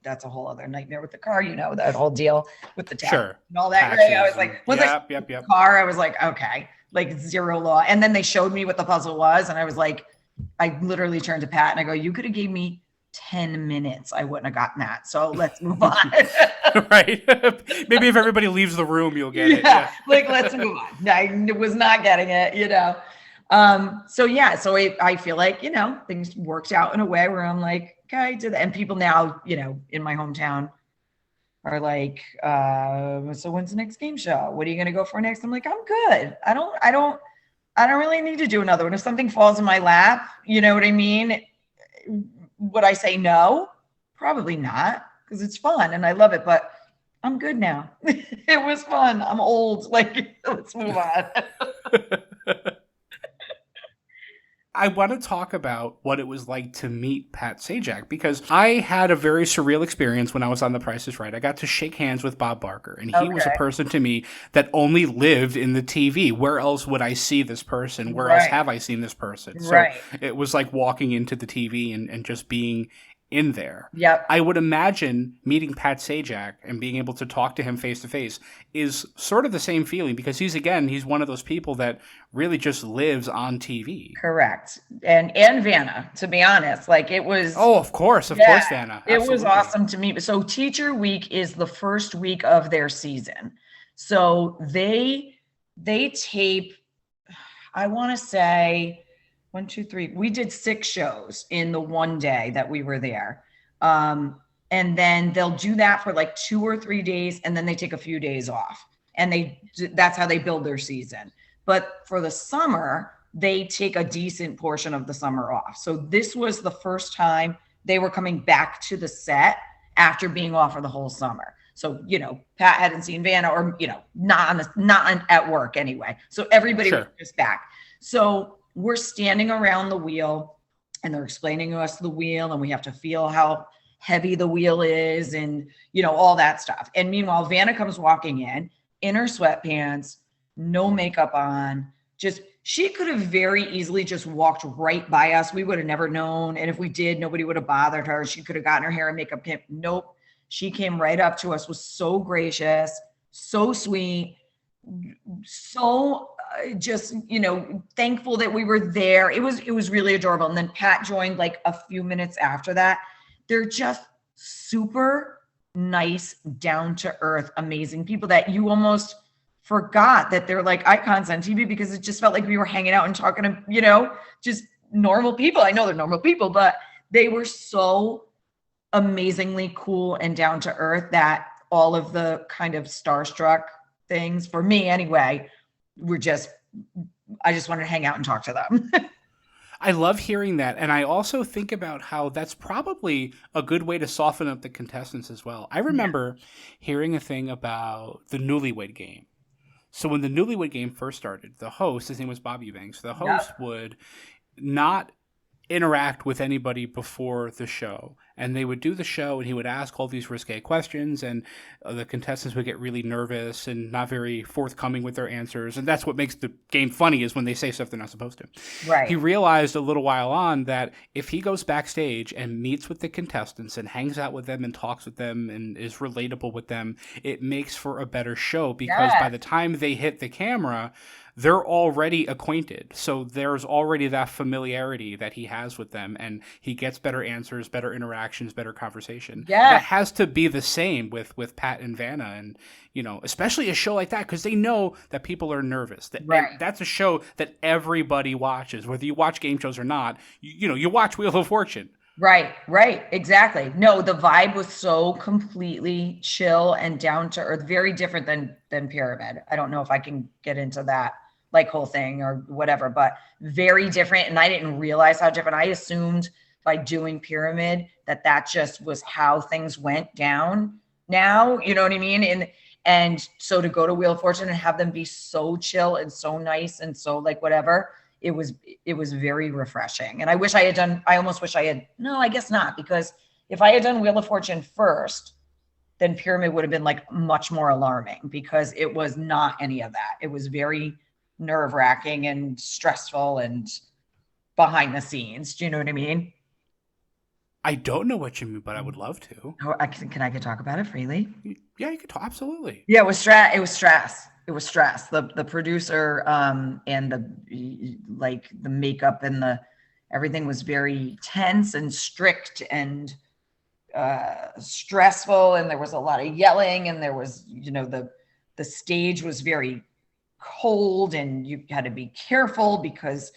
That's a whole other nightmare with the car, you know, that whole deal with the tax and all that. Right? I was like, yep. Car, I was like, okay, like zero law. And then they showed me what the puzzle was. And I was like, I literally turned to Pat and I go, you could have gave me 10 minutes. I wouldn't have gotten that. So let's move on. Right. Maybe if everybody leaves the room, you'll get it. Yeah. Like, let's move on. I was not getting it, you know? So I feel like, you know, things worked out in a way where I'm like, okay, I did that. And people now, you know, in my hometown are like, so when's the next game show? What are you going to go for next? I'm like, I'm good. I don't really need to do another one. If something falls in my lap, you know what I mean? Would I say no? Probably not, because it's fun and I love it, but I'm good now. It was fun. I'm old. Like, let's move on. I want to talk about what it was like to meet Pat Sajak, because I had a very surreal experience when I was on The Price is Right. I got to shake hands with Bob Barker, and he was a person to me that only lived in the TV. Where else would I see this person? Where else have I seen this person? So it was like walking into the TV and just being in there. Yep. I would imagine meeting Pat Sajak and being able to talk to him face to face is sort of the same feeling, because he's one of those people that really just lives on TV. Correct. And Vanna, to be honest, like it was. Oh, of course, Vanna. Absolutely. It was awesome to meet. So Teacher Week is the first week of their season. So they tape, I want to say 1, 2, 3. We did 6 shows in the one day that we were there. And then they'll do that for like 2 or 3 days, and then they take a few days off. And that's how they build their season. But for the summer, they take a decent portion of the summer off. So this was the first time they were coming back to the set after being off for the whole summer. So, you know, Pat hadn't seen Vanna, or, you know, not at work anyway. So everybody was just back. So we're standing around the wheel and they're explaining to us the wheel, and we have to feel how heavy the wheel is and, you know, all that stuff. And meanwhile, Vanna comes walking in her sweatpants, no makeup on, she could have very easily just walked right by us. We would have never known. And if we did, nobody would have bothered her. She could have gotten her hair and makeup. Nope. She came right up to us, was so gracious, so sweet, so just, you know, thankful that we were there. It was really adorable. And then Pat joined like a few minutes after that. They're just super nice, down to earth, amazing people that you almost forgot that they're like icons on TV, because it just felt like we were hanging out and talking to, you know, just normal people. I know they're normal people, but they were so amazingly cool and down to earth that all of the kind of starstruck things, for me anyway, I just wanted to hang out and talk to them. I love hearing that. And I also think about how that's probably a good way to soften up the contestants as well. I remember hearing a thing about the Newlywed Game. So when the Newlywed Game first started, the host, his name was Bob Eubanks, the host would not interact with anybody before the show, and they would do the show and he would ask all these risque questions, and the contestants would get really nervous and not very forthcoming with their answers, and that's what makes the game funny, is when they say stuff they're not supposed to. Right. He realized a little while on that if he goes backstage and meets with the contestants and hangs out with them and talks with them and is relatable with them, it makes for a better show, because by the time they hit the camera, they're already acquainted. So there's already that familiarity that he has with them, and he gets better answers, better interactions, better conversation. Yeah. That has to be the same with Pat and Vanna, and, you know, especially a show like that, because they know that people are nervous. That's a show that everybody watches, whether you watch game shows or not. You watch Wheel of Fortune. Right, exactly. No, the vibe was so completely chill and down to earth, very different than Pyramid. I don't know if I can get into that like whole thing or whatever, but very different. And I didn't realize how different. I assumed by doing Pyramid that just was how things went down now, you know what I mean? And so to go to Wheel of Fortune and have them be so chill and so nice and so like whatever, it was very refreshing. And I almost wish I had, no, I guess not, because if I had done Wheel of Fortune first, then Pyramid would have been like much more alarming, because it was not any of that. It was very nerve-wracking and stressful and behind the scenes. Do you know what I mean? I don't know what you mean, but I would love to. Oh, can I talk about it freely? Yeah, you could talk. Absolutely. Yeah, it was stress. It was stress. It was stress. The producer and the makeup and everything was very tense and strict and stressful, and there was a lot of yelling, and there was, the stage was very cold, and you had to be careful because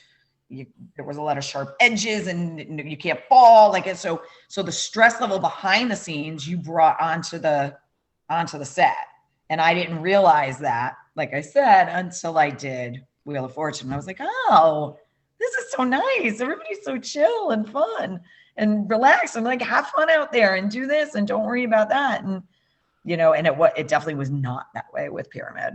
there was a lot of sharp edges, and you can't fall like it. So the stress level behind the scenes you brought onto the set. And I didn't realize that, like I said, until I did Wheel of Fortune. I was like, oh, this is so nice. Everybody's so chill and fun and relaxed. I'm like, have fun out there and do this and don't worry about that. And, and it definitely was not that way with Pyramid.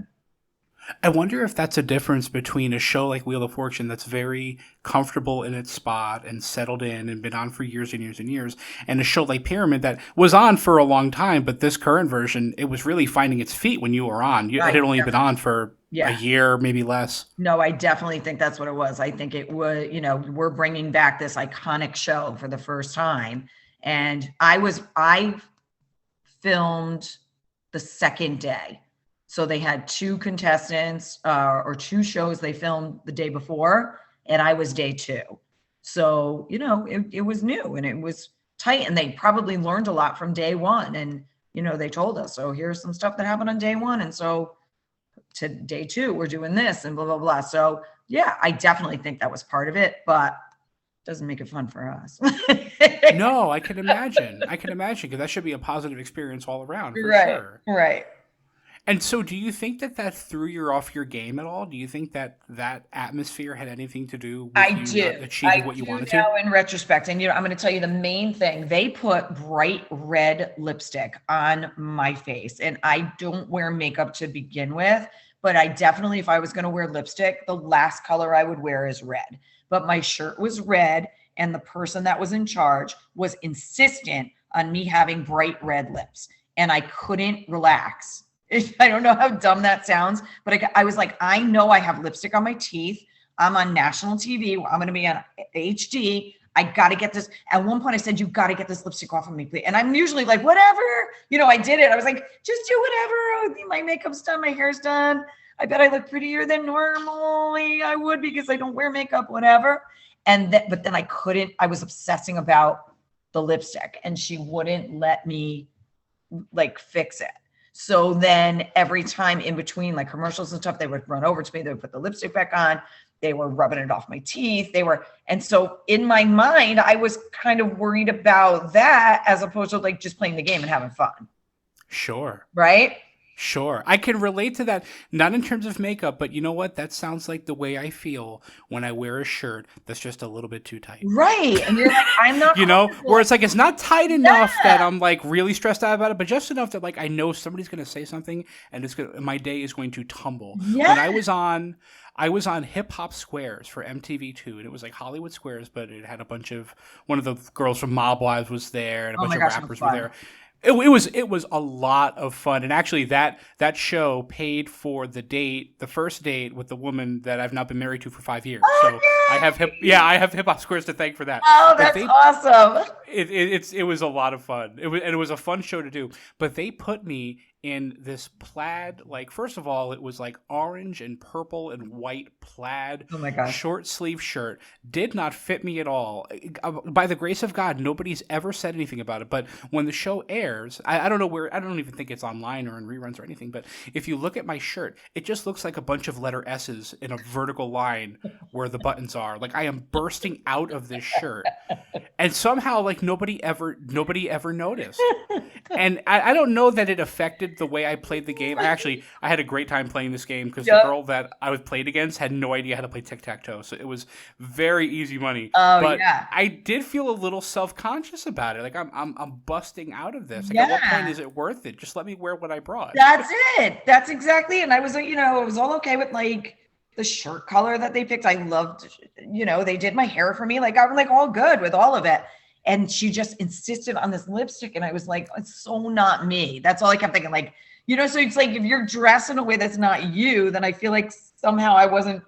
I wonder if that's a difference between a show like Wheel of Fortune that's very comfortable in its spot and settled in and been on for years and years and years, and a show like Pyramid that was on for a long time, but this current version, it was really finding its feet when you were on. It had only been on for a year, maybe less. No, I definitely think that's what it was. I think it was, we're bringing back this iconic show for the first time. And I filmed the second day. So they had 2 contestants or 2 shows they filmed the day before, and I was day 2. So, it was new and it was tight, and they probably learned a lot from day 1. And, they told us, so here's some stuff that happened on day 1. And so to day 2, we're doing this and blah, blah, blah. So yeah, I definitely think that was part of it, but it doesn't make it fun for us. No, I can imagine. Because that should be a positive experience all around. For sure. Right. And so do you think that threw you off your game at all? Do you think that atmosphere had anything to do with achieving what you wanted to? Now in retrospect, and I'm going to tell you the main thing. They put bright red lipstick on my face, and I don't wear makeup to begin with, but I definitely, if I was going to wear lipstick, the last color I would wear is red. But my shirt was red, and the person that was in charge was insistent on me having bright red lips, and I couldn't relax. I don't know how dumb that sounds, but I was like, I know I have lipstick on my teeth. I'm on national TV. I'm going to be on HD. I got to get this. At one point I said, you got to get this lipstick off of me, please. And I'm usually like, whatever, I did it. I was like, just do whatever. Oh, my makeup's done. My hair's done. I bet I look prettier than normally I would because I don't wear makeup, whatever. But then I was obsessing about the lipstick, and she wouldn't let me fix it. So then every time in between commercials and stuff, they would run over to me. They would put the lipstick back on. They were rubbing it off my teeth. And so in my mind, I was kind of worried about that as opposed to just playing the game and having fun. Sure. Right? Sure. I can relate to that, not in terms of makeup, but you know what? That sounds like the way I feel when I wear a shirt that's just a little bit too tight. Right. And you're like, I'm not where it's it's not tight enough that I'm really stressed out about it, but just enough that I know somebody's going to say something and my day is going to tumble. Yeah. When I was on Hip Hop Squares for MTV2, and it was Hollywood Squares, but it had one of the girls from Mob Wives was there, and a bunch of rappers were there. It was a lot of fun, and actually that show paid for the first date with the woman that I've now been married to for 5 years. Oh, so I have Hip Hop Squares to thank for that. Oh, that's awesome! It was a lot of fun. It was a fun show to do. But they put me in this plaid, first of all, it was orange and purple and white plaid short sleeve shirt. Did not fit me at all. By the grace of God, nobody's ever said anything about it. But when the show airs, I don't know where, I don't even think it's online or in reruns or anything, but if you look at my shirt, it just looks like a bunch of letter S's in a vertical line where the buttons are. I am bursting out of this shirt. And somehow nobody ever noticed. And I don't know that it affected the way I played the game. I had a great time playing this game because the girl that I was played against had no idea how to play tic-tac-toe. So it was very easy money. But I did feel a little self-conscious about it. I'm busting out of this. At what point is it worth it? Just let me wear what I brought. That's it. That's exactly. And I was it was all okay with the shirt color that they picked. I loved, they did my hair for me. I'm all good with all of it. And she just insisted on this lipstick. And I was like, it's so not me. That's all I kept thinking. Like, you know, so it's like, if you're dressed in a way that's not you, then I feel like somehow I wasn't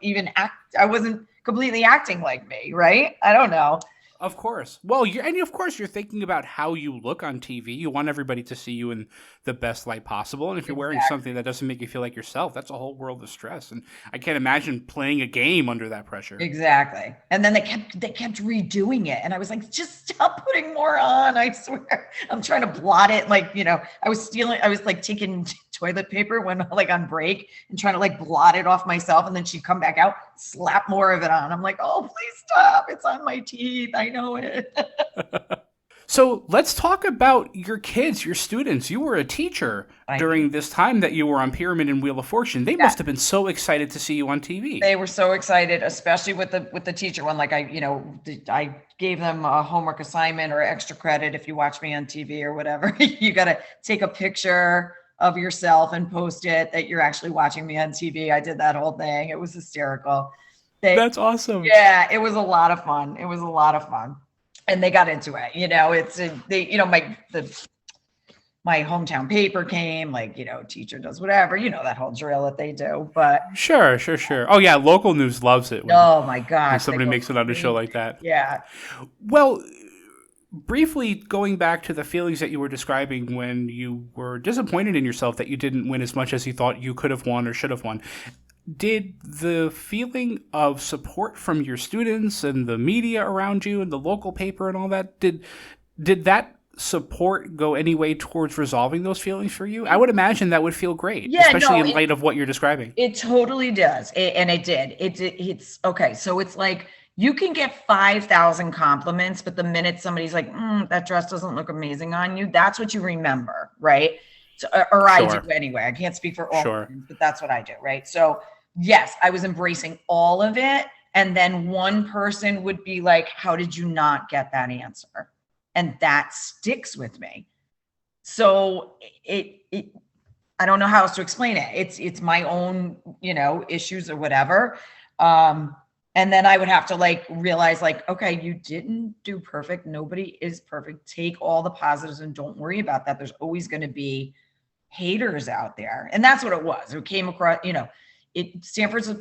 completely acting like me. Right. I don't know. Of course. Well, of course you're thinking about how you look on TV. You want everybody to see you in the best light possible. And if you're wearing something that doesn't make you feel like yourself, that's a whole world of stress. And I can't imagine playing a game under that pressure. Exactly. And then they kept redoing it. And I was like, just stop putting more on. I swear. I'm trying to blot it. Like, you know, I was like taking toilet paper when like on break and trying to like blot it off myself. And then she'd come back out, slap more of it on. I'm like, oh, please stop. It's on my teeth. I know it. So let's talk about your kids, your students. You were a teacher during this time that you were on Pyramid and Wheel of Fortune. They must have been so excited to see you on TV. They were so excited, especially with the teacher one. Like I gave them a homework assignment or extra credit. If you watch me on TV or whatever, you got to take a picture of yourself and post it that you're actually watching me on TV. I did that whole thing. It was hysterical. That's awesome. Yeah, it was a lot of fun. And they got into it. You know, my hometown paper came, like, you know, teacher does whatever, you know, that whole drill that they do. But sure. Oh yeah, local news loves it. Oh my gosh, when somebody makes it on a show like that. Yeah. Well, briefly going back to the feelings that you were describing when you were disappointed in yourself that you didn't win as much as you thought you could have won or should have won. Did the feeling of support from your students and the media around you and the local paper and all that, did that support go any way towards resolving those feelings for you? I would imagine that would feel great, especially in light of what you're describing. It totally does. And it did. It's okay. So it's like, you can get 5,000 compliments, but the minute somebody's like, that dress doesn't look amazing on you, that's what you remember, right? So, or I do anyway. I can't speak for all, but that's what I do, right? So yes, I was embracing all of it. And then one person would be like, how did you not get that answer? And that sticks with me. So I don't know how else to explain it. It's my own, you know, issues or whatever. And then I would have to like realize like, okay, you didn't do perfect. Nobody is perfect. Take all the positives and don't worry about that. There's always going to be haters out there. And that's what it was. It came across, you know, Stanford's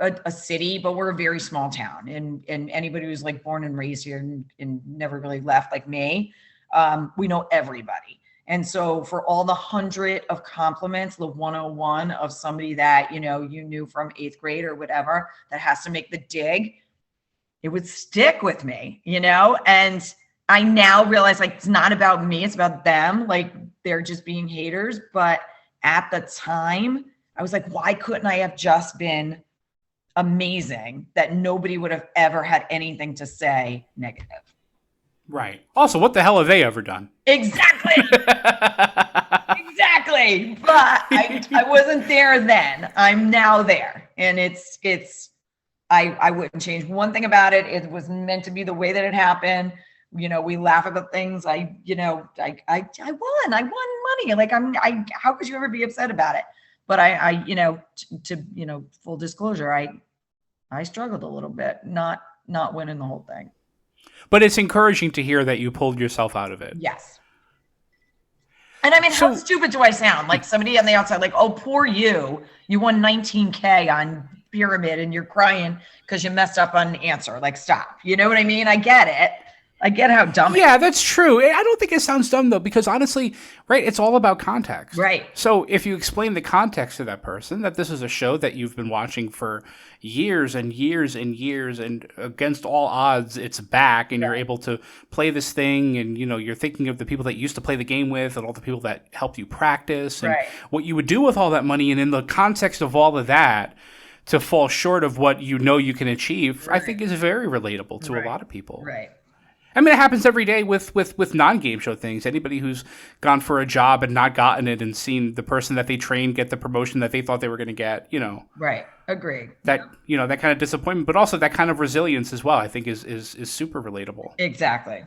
a city, but we're a very small town. And anybody who's like born and raised here and never really left like me, we know everybody. And so for all the 100 of compliments, the 101 of somebody that, you know, you knew from 8th grade or whatever, that has to make the dig, it would stick with me, you know? And I now realize like, it's not about me, it's about them. Like they're just being haters. But at the time I was like, why couldn't I have just been amazing that nobody would have ever had anything to say negative? Right. Also, what the hell have they ever done? Exactly. Exactly. But I wasn't there then. I'm now there. And I wouldn't change one thing about it. It was meant to be the way that it happened. You know, we laugh about things. I won money. Like how could you ever be upset about it? But to full disclosure, I struggled a little bit, not winning the whole thing. But it's encouraging to hear that you pulled yourself out of it. Yes. And I mean, how stupid do I sound? Like somebody on the outside, like, oh, poor you. You won $19K on Pyramid and you're crying because you messed up on an answer. Like, stop. You know what I mean? I get it. I get how dumb it is. Yeah, that's true. I don't think it sounds dumb, though, because honestly, right, it's all about context. Right. So if you explain the context to that person, that this is a show that you've been watching for years and years and years, and against all odds, it's back, and you're able to play this thing, and, you know, you're thinking of the people that you used to play the game with and all the people that helped you practice, and what you would do with all that money, and in the context of all of that, to fall short of what you know you can achieve, I think is very relatable to a lot of people. Right. I mean, it happens every day with non-game show things. Anybody who's gone for a job and not gotten it and seen the person that they trained get the promotion that they thought they were going to get, you know. Right. Agree. That, you know, that kind of disappointment, but also that kind of resilience as well, I think is super relatable. Exactly.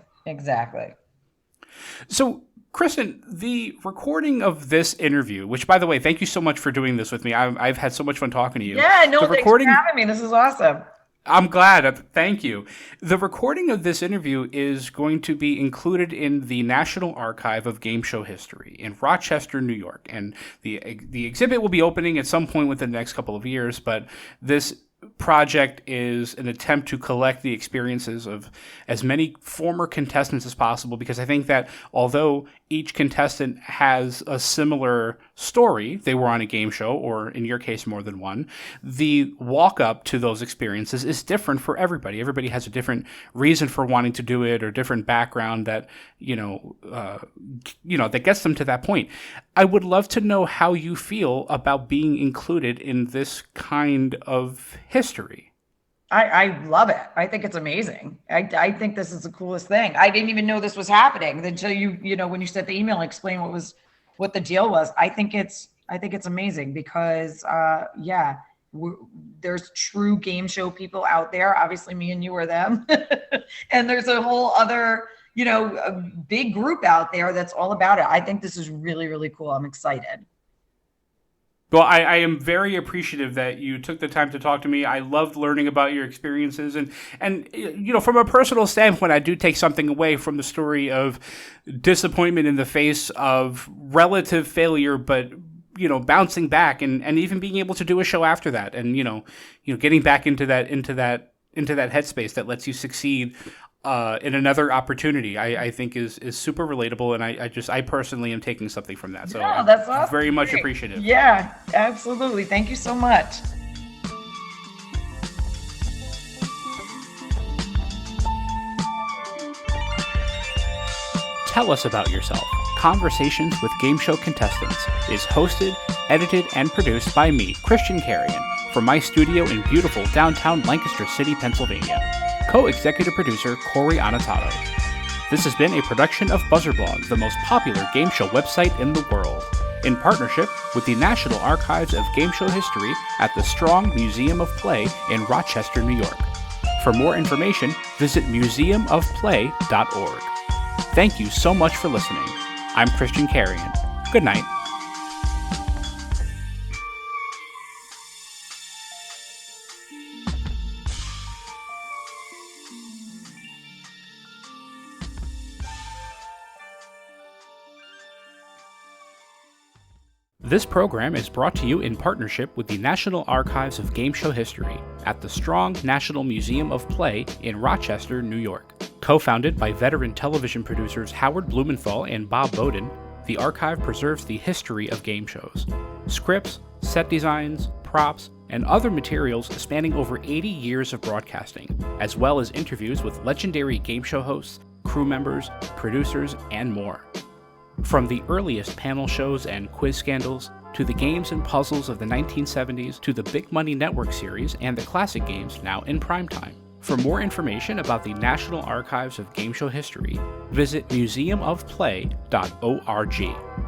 So, Kristin, the recording of this interview, which, by the way, thank you so much for doing this with me. I've had so much fun talking to you. Yeah, no, thanks for having me. This is awesome. I'm glad. Thank you. The recording of this interview is going to be included in the National Archive of Game Show History in Rochester, New York. And the exhibit will be opening at some point within the next couple of years, but this project is an attempt to collect the experiences of as many former contestants as possible, because I think that although each contestant has a similar story, they were on a game show, or in your case, more than one, the walk up to those experiences is different for everybody. Everybody has a different reason for wanting to do it, or different background that, that gets them to that point. I would love to know how you feel about being included in this kind of history. I love it. I think it's amazing. I think this is the coolest thing. I didn't even know this was happening until when you sent the email and explained what the deal was. I think it's amazing because there's true game show people out there. Obviously me and you are them. And there's a whole other, a big group out there that's all about it. I think this is really, really cool. I'm excited. Well, I am very appreciative that you took the time to talk to me. I loved learning about your experiences. And from a personal standpoint, I do take something away from the story of disappointment in the face of relative failure, but, bouncing back and even being able to do a show after that. And, getting back into that headspace that lets you succeed in another opportunity, I think is super relatable, and I personally am taking something from that. So that's awesome. Very much appreciative. Yeah, absolutely. Thank you so much. Tell Us About Yourself, Conversations with Game Show Contestants is hosted, edited, and produced by me, Christian Carrion, from my studio in beautiful downtown Lancaster City, Pennsylvania. Co-executive producer Corey Anatato. This has been a production of BuzzerBlog, the most popular game show website in the world, in partnership with the National Archives of Game Show History at the Strong Museum of Play in Rochester, New York. For more information, visit museumofplay.org. Thank you so much for listening. I'm Christian Carrion. Good night. This program is brought to you in partnership with the National Archives of Game Show History at the Strong National Museum of Play in Rochester, New York. Co-founded by veteran television producers Howard Blumenthal and Bob Bowden, the archive preserves the history of game shows. Scripts, set designs, props, and other materials spanning over 80 years of broadcasting, as well as interviews with legendary game show hosts, crew members, producers, and more. From the earliest panel shows and quiz scandals, to the games and puzzles of the 1970s, to the Big Money Network series and the classic games now in primetime. For more information about the National Archives of Game Show History, visit museumofplay.org.